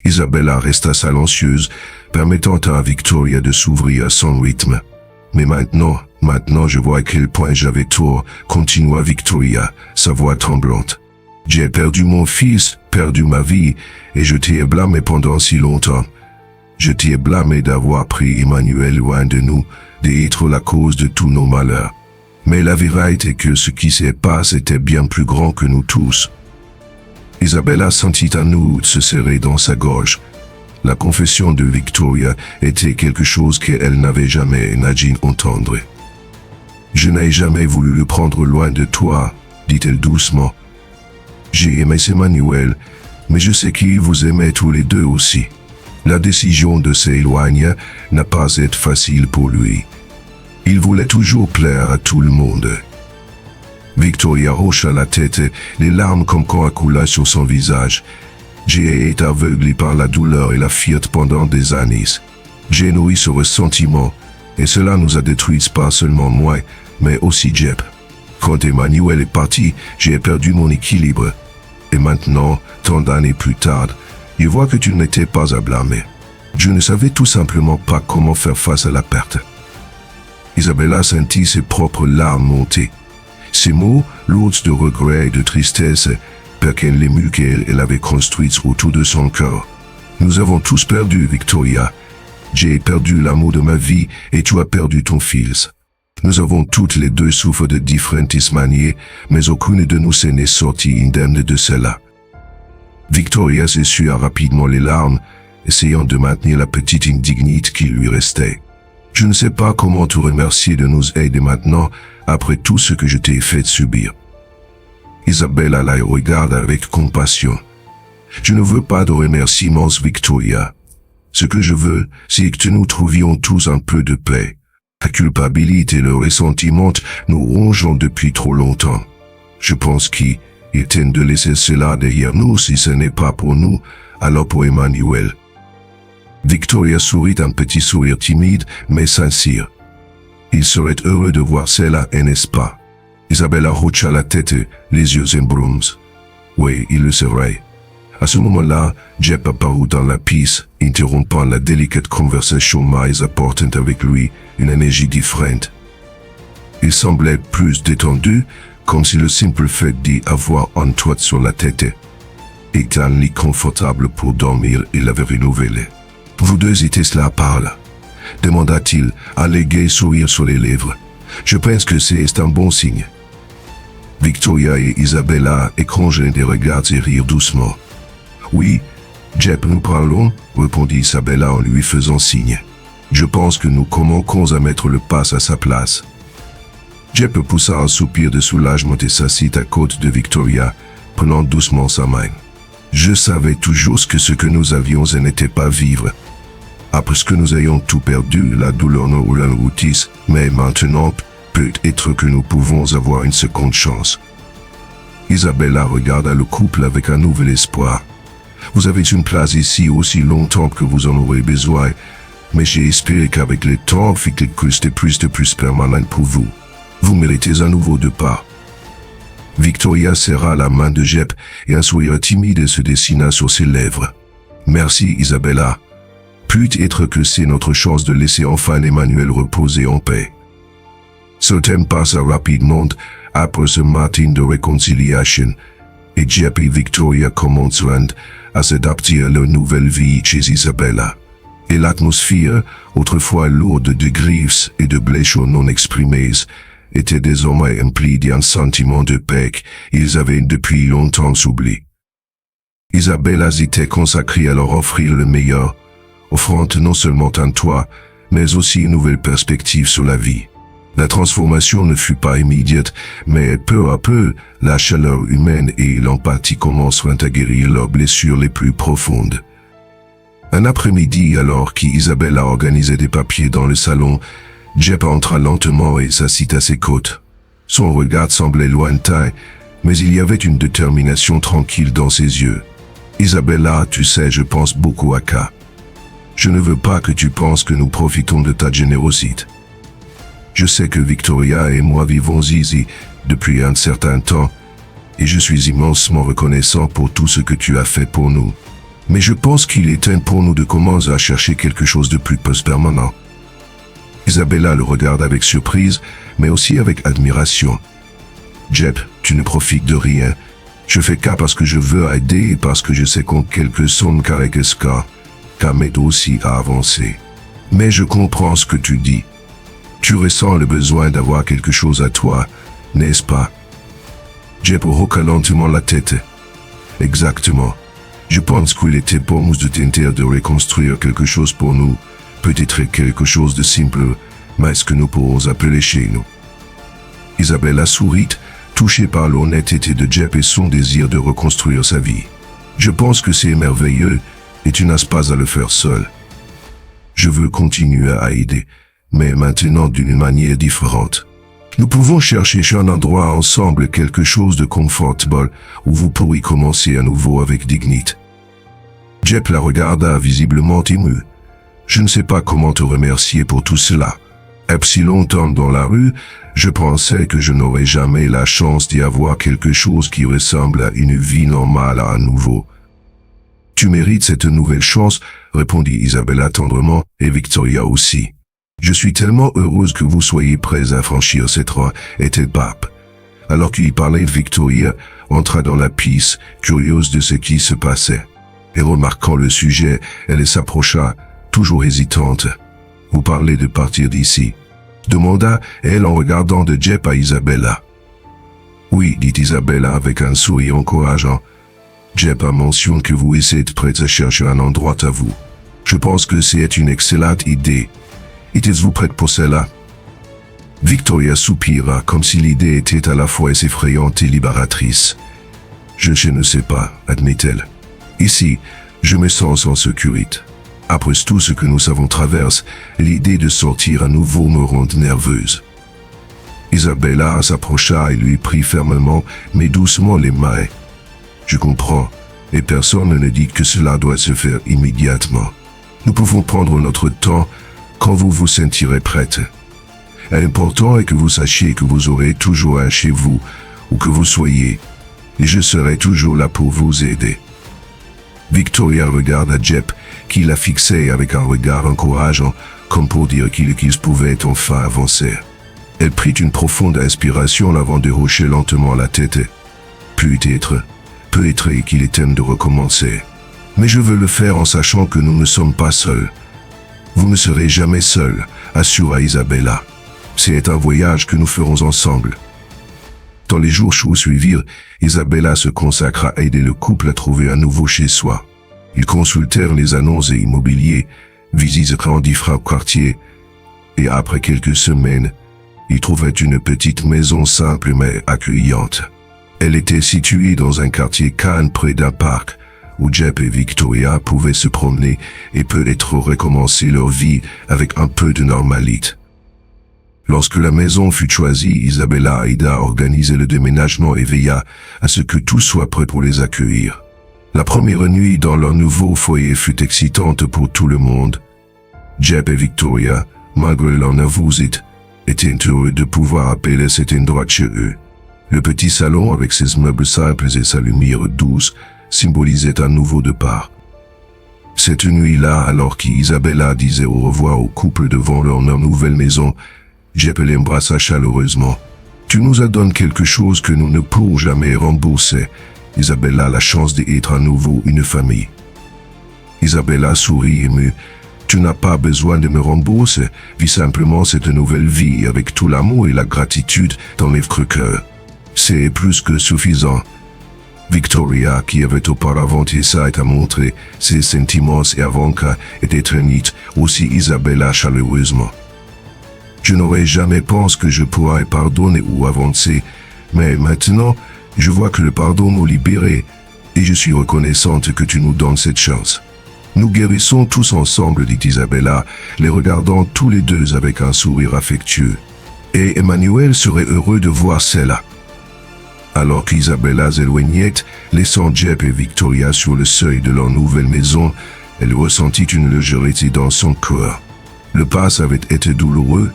[SPEAKER 1] Isabella resta silencieuse, permettant à Victoria de s'ouvrir à son rythme. « Mais maintenant je vois à quel point j'avais tort, » continua Victoria, sa voix tremblante. « J'ai perdu mon fils, perdu ma vie, et je t'ai blâmé pendant si longtemps. Je t'ai blâmé d'avoir pris Emmanuel loin de nous, d'être la cause de tous nos malheurs. Mais la vérité est que ce qui s'est passé était bien plus grand que nous tous. » Isabella sentit à nouveau se serrer dans sa gorge. La confession de Victoria était quelque chose qu'elle n'avait jamais imaginé entendre. « Je n'ai jamais voulu le prendre loin de toi, » dit-elle doucement. « J'ai aimé Emmanuel, mais je sais qu'il vous aimait tous les deux aussi. La décision de s'éloigner n'a pas été facile pour lui. Il voulait toujours plaire à tout le monde. » Victoria hocha la tête, les larmes comme coulaient sur son visage. « J'ai été aveuglé par la douleur et la fierté pendant des années. J'ai nourri ce ressentiment, et cela nous a détruits pas seulement moi, mais aussi Jep. Quand Emmanuel est parti, j'ai perdu mon équilibre. Et maintenant, tant d'années plus tard, je vois que tu n'étais pas à blâmer. Je ne savais tout simplement pas comment faire face à la perte. » Isabella sentit ses propres larmes monter. Ces mots, lourds de regret et de tristesse, perquèrent l'émue qu'elle avait construite autour de son cœur. « Nous avons tous perdu, Victoria. J'ai perdu l'amour de ma vie et tu as perdu ton fils. Nous avons toutes les deux souffert de différentes manières, mais aucune de nous n'est sortie indemne de cela. » Victoria s'essuya rapidement les larmes, essayant de maintenir la petite indignité qui lui restait. « Je ne sais pas comment te remercier de nous aider maintenant, après tout ce que je t'ai fait subir. » Isabella la regarde avec compassion. Je ne veux pas de remerciements, Victoria. Ce que je veux, c'est que nous trouvions tous un peu de paix. La culpabilité et le ressentiment nous rongent depuis trop longtemps. Je pense qu'il est temps de laisser cela derrière nous. Si ce n'est pas pour nous, alors pour Emmanuel. Victoria sourit un petit sourire timide mais sincère. Il serait heureux de voir cela, n'est-ce pas? Isabella hocha la tête, les yeux en bronze. Oui, il le serait. À ce moment-là, Jep apparut dans la pièce, interrompant la délicate conversation mais apportant avec lui une énergie différente. Il semblait plus détendu, comme si le simple fait d'y avoir un toit sur la tête et un lit confortable pour dormir, il l'avait renouvelé. Vous deux étiez là par là, demanda-t-il, un léger sourire sur les lèvres. Je pense que c'est un bon signe. Victoria et Isabella échangèrent des regards et rirent doucement. Oui, Jep, nous parlons, répondit Isabella en lui faisant signe. Je pense que nous commençons à mettre le pas à sa place. Jep poussa un soupir de soulagement et s'assit à côté de Victoria, prenant doucement sa main. Je savais toujours que ce que nous avions n'était pas vivre. Après que nous ayons tout perdu, la douleur nous enroutisse, mais maintenant, peut-être que nous pouvons avoir une seconde chance. Isabella regarda le couple avec un nouvel espoir. Vous avez une place ici aussi longtemps que vous en aurez besoin, mais j'ai espéré qu'avec le temps, quelque chose de plus permanent pour vous. Vous méritez un nouveau départ. Victoria serra la main de Jep et un sourire timide se dessina sur ses lèvres. Merci Isabella. Peut-être que c'est notre chance de laisser enfin Emmanuel reposer en paix. Ce temps passa rapidement après ce matin de réconciliation, et Jep et Victoria commenceront à s'adapter à leur nouvelle vie chez Isabella. Et l'atmosphère, autrefois lourde de griefs et de blessures non exprimées, était désormais emplie d'un sentiment de paix qu'ils avaient depuis longtemps oublié. Isabella s'était consacrée à leur offrir le meilleur, offrant non seulement un toit, mais aussi une nouvelle perspective sur la vie. La transformation ne fut pas immédiate, mais peu à peu, la chaleur humaine et l'empathie commenceront à guérir leurs blessures les plus profondes. Un après-midi, alors qu'Isabella organisait des papiers dans le salon, Jep entra lentement et s'assit à ses côtes. Son regard semblait lointain, mais il y avait une détermination tranquille dans ses yeux. Isabella, tu sais, je pense beaucoup à K. Je ne veux pas que tu penses que nous profitons de ta générosité. Je sais que Victoria et moi vivons ici depuis un certain temps, et je suis immensement reconnaissant pour tout ce que tu as fait pour nous. Mais je pense qu'il est temps pour nous de commencer à chercher quelque chose de plus permanent. Isabella le regarde avec surprise, mais aussi avec admiration. Jep, tu ne profites de rien. Je fais K parce que je veux aider et parce que je sais qu'en quelque sorte qu'avec Ska, K m'aide aussi à avancer. Mais je comprends ce que tu dis. Tu ressens le besoin d'avoir quelque chose à toi, n'est-ce pas? Jep hocha lentement la tête. Exactement. Je pense qu'il était pour nous de tenter de reconstruire quelque chose pour nous, peut-être quelque chose de simple, mais ce que nous pourrons appeler chez nous. Isabella sourit, touchée par l'honnêteté de Jep et son désir de reconstruire sa vie. Je pense que c'est merveilleux, et tu n'as pas à le faire seul. Je veux continuer à aider, mais maintenant d'une manière différente. Nous pouvons chercher un endroit ensemble quelque chose de confortable où vous pourrez commencer à nouveau avec dignité. Jep la regarda visiblement ému. Je ne sais pas comment te remercier pour tout cela. Si longtemps dans la rue, je pensais que je n'aurais jamais la chance d'y avoir quelque chose qui ressemble à une vie normale à nouveau. Tu mérites cette nouvelle chance, répondit Isabella tendrement, et Victoria aussi. Je suis tellement heureuse que vous soyez prêts à franchir cette étape. Alors qu'il parlait, Victoria entra dans la pièce, curieuse de ce qui se passait. Et remarquant le sujet, elle s'approcha, toujours hésitante. Vous parlez de partir d'ici? Demanda-elle en regardant de Jep à Isabella. Oui, dit Isabella avec un sourire encourageant. Jep a mentionné que vous êtes prêts à chercher un endroit à vous. Je pense que c'est une excellente idée. Êtes-vous prête pour cela? Victoria soupira comme si l'idée était à la fois effrayante et libératrice. Je ne sais pas, admit-elle. Ici, je me sens en sécurité. Après tout ce que nous avons traversé, l'idée de sortir à nouveau me rend nerveuse. Isabella s'approcha et lui prit fermement mais doucement les mains. Je comprends, et personne ne dit que cela doit se faire immédiatement. Nous pouvons prendre notre temps quand vous vous sentirez prête. L'important est que vous sachiez que vous aurez toujours un chez vous, où que vous soyez, et je serai toujours là pour vous aider. Victoria regarda Jep, qui la fixait avec un regard encourageant, comme pour dire qu'ils pouvaient enfin avancer. Elle prit une profonde inspiration avant de hocher lentement la tête. Peut-être qu'il est temps de recommencer. Mais je veux le faire en sachant que nous ne sommes pas seuls. Vous ne serez jamais seuls, assura Isabella. C'est un voyage que nous ferons ensemble. Dans les jours chauds suivirent, Isabella se consacra à aider le couple à trouver un nouveau chez soi. Ils consultèrent les annonces immobiliers, visitèrent différents quartiers, et après quelques semaines, ils trouvèrent une petite maison simple mais accueillante. Elle était située dans un quartier calme près d'un parc, où Jep et Victoria pouvaient se promener et peut-être recommencer leur vie avec un peu de normalité. Lorsque la maison fut choisie, Isabella aida à organiser le déménagement et veilla à ce que tout soit prêt pour les accueillir. La première nuit dans leur nouveau foyer fut excitante pour tout le monde. Jep et Victoria, malgré leur nervosité, étaient heureux de pouvoir appeler cet endroit chez eux. Le petit salon avec ses meubles simples et sa lumière douce symbolisait un nouveau départ. Cette nuit-là, alors qu'Isabella disait au revoir au couple devant leur nouvelle maison, Jep l'embrassa chaleureusement. « Tu nous as donné quelque chose que nous ne pourrons jamais rembourser. Isabella a la chance d'être à nouveau une famille. » Isabella sourit émue. « Tu n'as pas besoin de me rembourser, vis simplement cette nouvelle vie avec tout l'amour et la gratitude dans les cœurs. C'est plus que suffisant. » Victoria, qui avait auparavant essayé à montrer ses sentiments et avant était ternite, aussi Isabella chaleureusement. Je n'aurais jamais pensé que je pourrais pardonner ou avancer, mais maintenant, je vois que le pardon m'a libéré, et je suis reconnaissante que tu nous donnes cette chance. Nous guérissons tous ensemble, dit Isabella, les regardant tous les deux avec un sourire affectueux. Et Emmanuel serait heureux de voir cela. Alors qu'Isabella s'éloignait, laissant Jep et Victoria sur le seuil de leur nouvelle maison, elle ressentit une légèreté dans son cœur. Le pas avait été douloureux,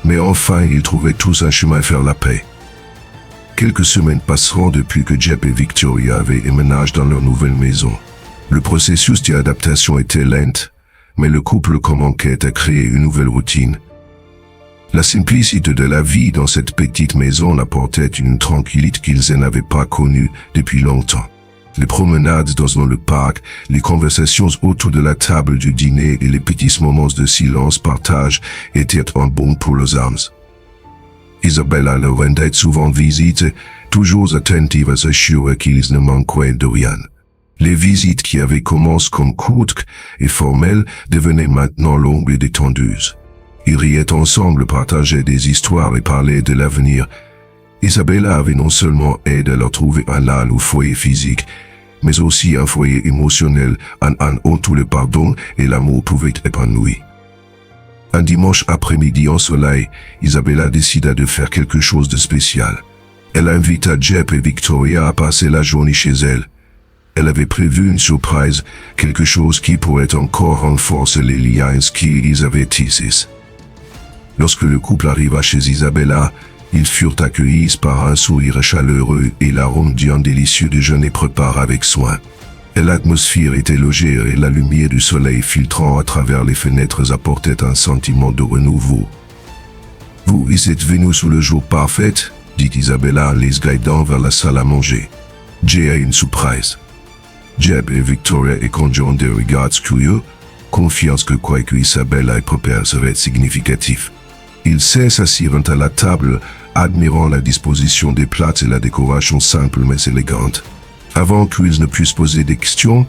[SPEAKER 1] mais enfin ils trouvaient tous un chemin vers la paix. Quelques semaines passeront depuis que Jep et Victoria avaient emménagé dans leur nouvelle maison. Le processus d'adaptation était lent, mais le couple commençait à créer une nouvelle routine. La simplicité de la vie dans cette petite maison apportait une tranquillité qu'ils n'avaient pas connue depuis longtemps. Les promenades dans le parc, les conversations autour de la table du dîner et les petits moments de silence partage étaient un bon pour les âmes. Isabella leur rendait souvent visite, toujours attentive à s'assurer qu'ils ne manquaient de rien. Les visites qui avaient commencé comme courtes et formelles devenaient maintenant longues et détendues. Ils riaient ensemble, partageaient des histoires et parlaient de l'avenir. Isabella avait non seulement aidé à leur trouver un lal ou foyer physique, mais aussi un foyer émotionnel, où tout le pardon et l'amour pouvaient épanouir. Un dimanche après-midi en soleil, Isabella décida de faire quelque chose de spécial. Elle invita Jep et Victoria à passer la journée chez elle. Elle avait prévu une surprise, quelque chose qui pourrait encore renforcer les liens qu'ils avaient tissés. Lorsque le couple arriva chez Isabella, ils furent accueillis par un sourire chaleureux et l'arôme d'un délicieux déjeuner préparé avec soin. L'atmosphère était légère et la lumière du soleil filtrant à travers les fenêtres apportait un sentiment de renouveau. « Vous êtes venus sous le jour parfait » dit Isabella en les guidant vers la salle à manger. « J'ai une surprise. » Jep et Victoria échangèrent des regards curieux, confiance que quoi que Isabella ait préparé serait significatif. Ils s'assirent à la table, admirant la disposition des plats et la décoration simple mais élégante. Avant qu'ils ne puissent poser des questions,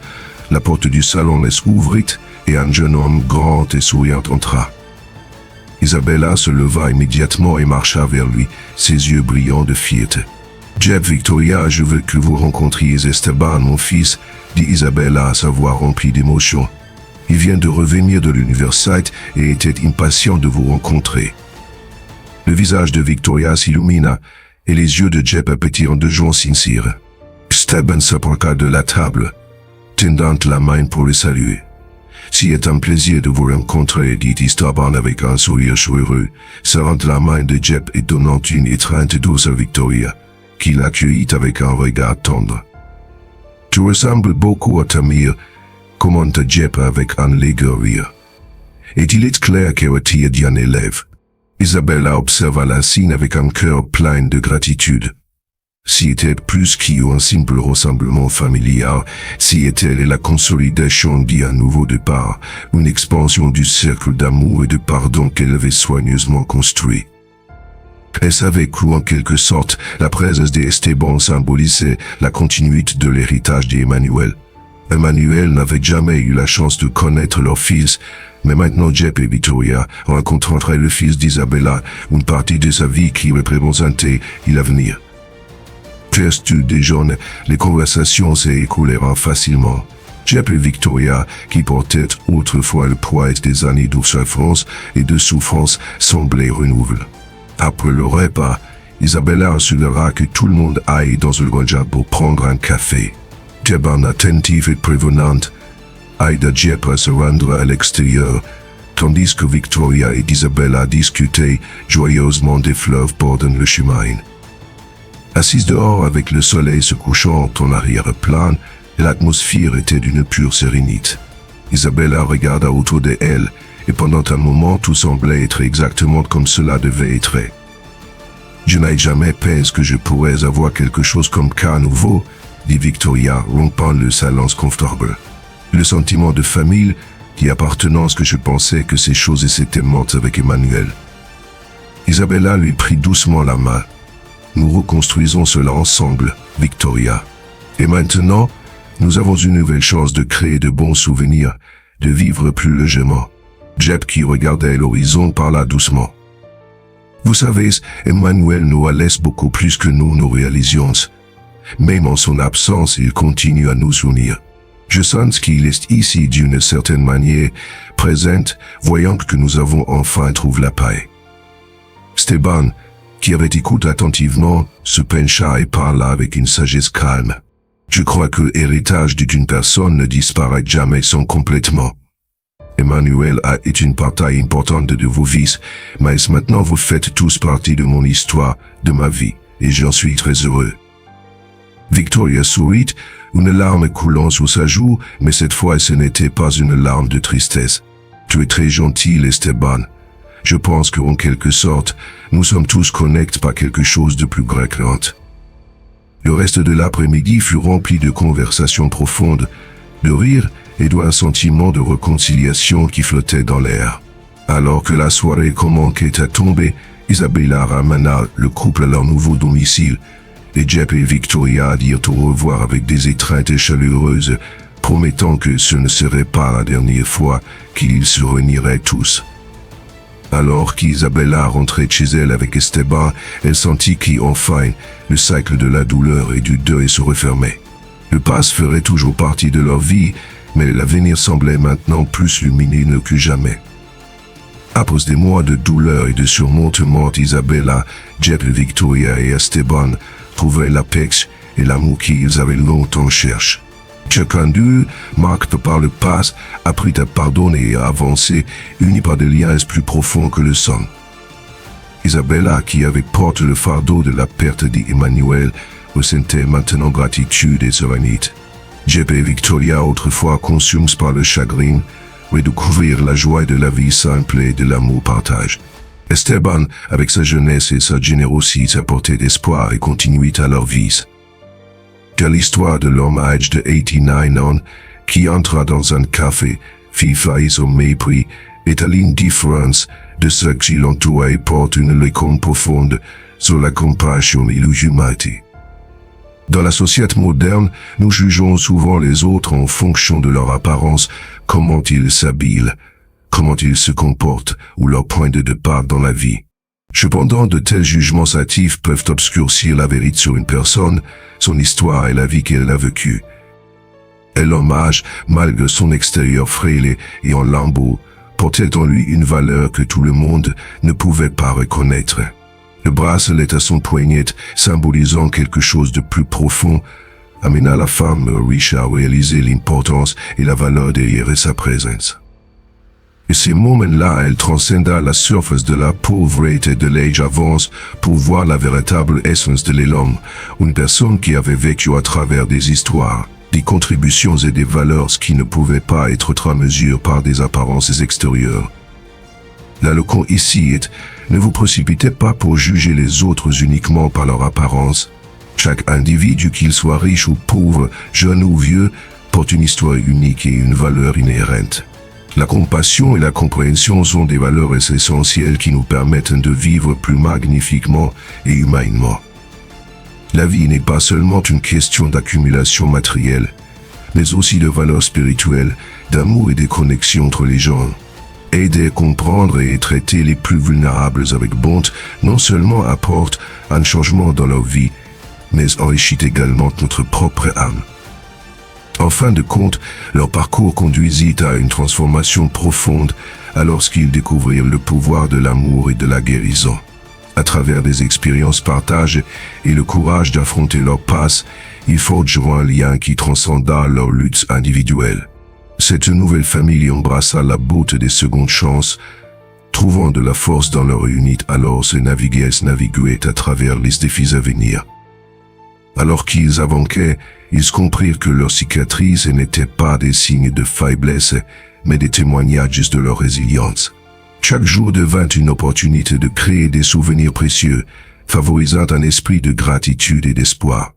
[SPEAKER 1] la porte du salon les ouvrit et un jeune homme grand et souriant entra. Isabella se leva immédiatement et marcha vers lui, ses yeux brillants de fierté. « Jeb, Victoria, je veux que vous rencontriez Esteban, mon fils, » dit Isabella à sa voix remplie d'émotion. « Il vient de revenir de l'université et était impatient de vous rencontrer. » Le visage de Victoria s'illumina et les yeux de Jeb pétirent de joie sincère. Esteban s'approcha de la table, tendant la main pour le saluer. « C'est un plaisir de vous rencontrer, » dit Esteban avec un sourire chaleureux, serrant la main de Jeb et donnant une étreinte douce à Victoria, qui l'accueillit avec un regard tendre. « Tu ressembles beaucoup à ta mère, » commenta Jeb avec un léger rire. « Et il est clair qu'elle était un élève. » Isabella observa la scène avec un cœur plein de gratitude. C'était plus qu'un simple rassemblement familial, c'était la consolidation d'un nouveau départ, une expansion du cercle d'amour et de pardon qu'elle avait soigneusement construit. Elle savait qu'en quelque sorte, la présence d'Esteban symbolisait la continuité de l'héritage d'Emmanuel. Emmanuel n'avait jamais eu la chance de connaître leur fils, mais maintenant Jeb et Victoria rencontreraient le fils d'Isabella, une partie de sa vie qui représentait l'avenir. Presque du déjeuner, les conversations s'écoulèrent facilement. Jeb et Victoria, qui portaient autrefois le poids des années d'observance et de souffrance, semblaient renouvelés. Après le repas, Isabella assura que tout le monde aille dans le lounge pour prendre un café. Jeb en attentif et prévenante, aida Jeb à se rendre à l'extérieur, tandis que Victoria et Isabella discutaient joyeusement des fleuves bordant le chemin. Assise dehors avec le soleil se couchant en arrière-plan, l'atmosphère était d'une pure sérénité. Isabella regarda autour d'elle, et pendant un moment tout semblait être exactement comme cela devait être. « Je n'ai jamais pensé que je pourrais avoir quelque chose comme cas nouveau, » dit Victoria, rompant le silence confortable. Le sentiment de famille, d'appartenance que je pensais que ces choses étaient mortes avec Emmanuel. Isabella lui prit doucement la main. Nous reconstruisons cela ensemble, Victoria. Et maintenant, nous avons une nouvelle chance de créer de bons souvenirs, de vivre plus légèrement. Jeb, qui regardait l'horizon, parla doucement. Vous savez, Emmanuel nous laisse beaucoup plus que nous nous réalisions. Même en son absence, il continue à nous unir. Je sens qu'il est ici d'une certaine manière présent, voyant que nous avons enfin trouvé la paix. Esteban, qui avait écouté attentivement, se pencha et parla avec une sagesse calme. Je crois que l'héritage d'une personne ne disparaît jamais sans complètement. Emmanuel est une partie importante de vos vies, mais maintenant vous faites tous partie de mon histoire, de ma vie, et j'en suis très heureux. Victoria sourit, une larme coulant sous sa joue, mais cette fois ce n'était pas une larme de tristesse. Tu es très gentil, Esteban. Je pense qu'en quelque sorte, nous sommes tous connectés par quelque chose de plus grand que l'autre. Le reste de l'après-midi fut rempli de conversations profondes, de rires et d'un sentiment de réconciliation qui flottait dans l'air. Alors que la soirée commençait à tomber, Isabella ramena le couple à leur nouveau domicile, et Jeb et Victoria dirent au revoir avec des étreintes chaleureuses, promettant que ce ne serait pas la dernière fois qu'ils se réuniraient tous. Alors qu'Isabella rentrait chez elle avec Esteban, elle sentit qu'enfin, le cycle de la douleur et du deuil se refermait. Le passé ferait toujours partie de leur vie, mais l'avenir semblait maintenant plus lumineux que jamais. Après des mois de douleur et de surmontement, Isabella, Jeb, Victoria et Esteban trouvaient la paix et l'amour qu'ils avaient longtemps cherché. Chacun d'eux, marqué par le passé, apprit à pardonner et à avancer, unis par des liens plus profonds que le sang. Isabella, qui avait porté le fardeau de la perte d'Emmanuel, ressentait maintenant gratitude et sérénité. Jeb et Victoria, autrefois consumés par le chagrin, redécouvrirent la joie de la vie simple et de l'amour partagé. Esteban, avec sa jeunesse et sa générosité, apportait d'espoir et continuité à leur vie. De l'histoire de l'homme âgé de 89 ans qui entra dans un café, fit faillite au mépris, et à l'indifférence de ceux qui l'entouraient porte une leçon profonde sur la compassion et l'humanité. Dans la société moderne, nous jugeons souvent les autres en fonction de leur apparence, comment ils s'habillent, comment ils se comportent ou leur point de départ dans la vie. Cependant, de tels jugements hâtifs peuvent obscurcir la vérité sur une personne, son histoire et la vie qu'elle a vécue. Et l'hommage, malgré son extérieur frêle et en lambeaux, portait en lui une valeur que tout le monde ne pouvait pas reconnaître. Le bracelet à son poignet, symbolisant quelque chose de plus profond, amena la femme riche à réaliser l'importance et la valeur derrière sa présence. Et ces moments-là, elle transcenda la surface de la pauvreté de l'âge avance pour voir la véritable essence de l'homme, une personne qui avait vécu à travers des histoires, des contributions et des valeurs qui ne pouvaient pas être transmesurées par des apparences extérieures. La leçon ici est, ne vous précipitez pas pour juger les autres uniquement par leur apparence. Chaque individu, qu'il soit riche ou pauvre, jeune ou vieux, porte une histoire unique et une valeur inhérente. La compassion et la compréhension sont des valeurs essentielles qui nous permettent de vivre plus magnifiquement et humainement. La vie n'est pas seulement une question d'accumulation matérielle, mais aussi de valeurs spirituelles, d'amour et de connexion entre les gens. Aider à comprendre et traiter les plus vulnérables avec bonté non seulement apporte un changement dans leur vie, mais enrichit également notre propre âme. En fin de compte, leur parcours conduisit à une transformation profonde alors qu'ils découvrirent le pouvoir de l'amour et de la guérison. À travers des expériences partagées et le courage d'affronter leur passé, ils forgeront un lien qui transcenda leurs luttes individuelles. Cette nouvelle famille embrassa la beauté des secondes chances, trouvant de la force dans leur unité alors se naviguaient à travers les défis à venir. Alors qu'ils avançaient, ils comprirent que leurs cicatrices n'étaient pas des signes de faiblesse, mais des témoignages de leur résilience. Chaque jour devint une opportunité de créer des souvenirs précieux, favorisant un esprit de gratitude et d'espoir.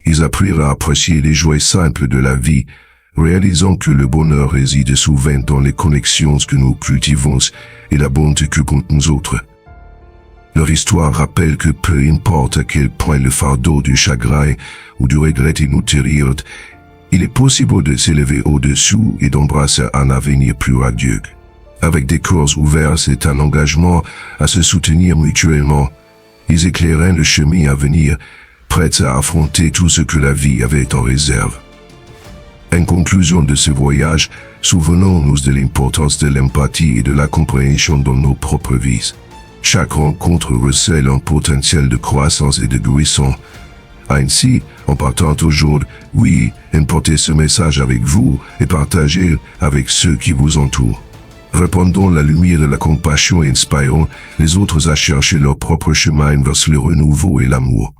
[SPEAKER 1] Ils apprirent à apprécier les joies simples de la vie, réalisant que le bonheur réside souvent dans les connexions que nous cultivons et la bonté que comptent nous autres. Leur histoire rappelle que peu importe à quel point le fardeau du chagrin ou du regret nous tire, il est possible de s'élever au-dessous et d'embrasser un avenir plus radieux. Avec des cœurs ouverts et un engagement à se soutenir mutuellement, ils éclairèrent le chemin à venir, prêts à affronter tout ce que la vie avait en réserve. En conclusion de ce voyage, souvenons-nous de l'importance de l'empathie et de la compréhension dans nos propres vies. Chaque rencontre recèle un potentiel de croissance et de guérison. Ainsi, en partant aujourd'hui, emportez ce message avec vous et partagez avec ceux qui vous entourent. Répandons la lumière de la compassion et inspirons les autres à chercher leur propre chemin vers le renouveau et l'amour.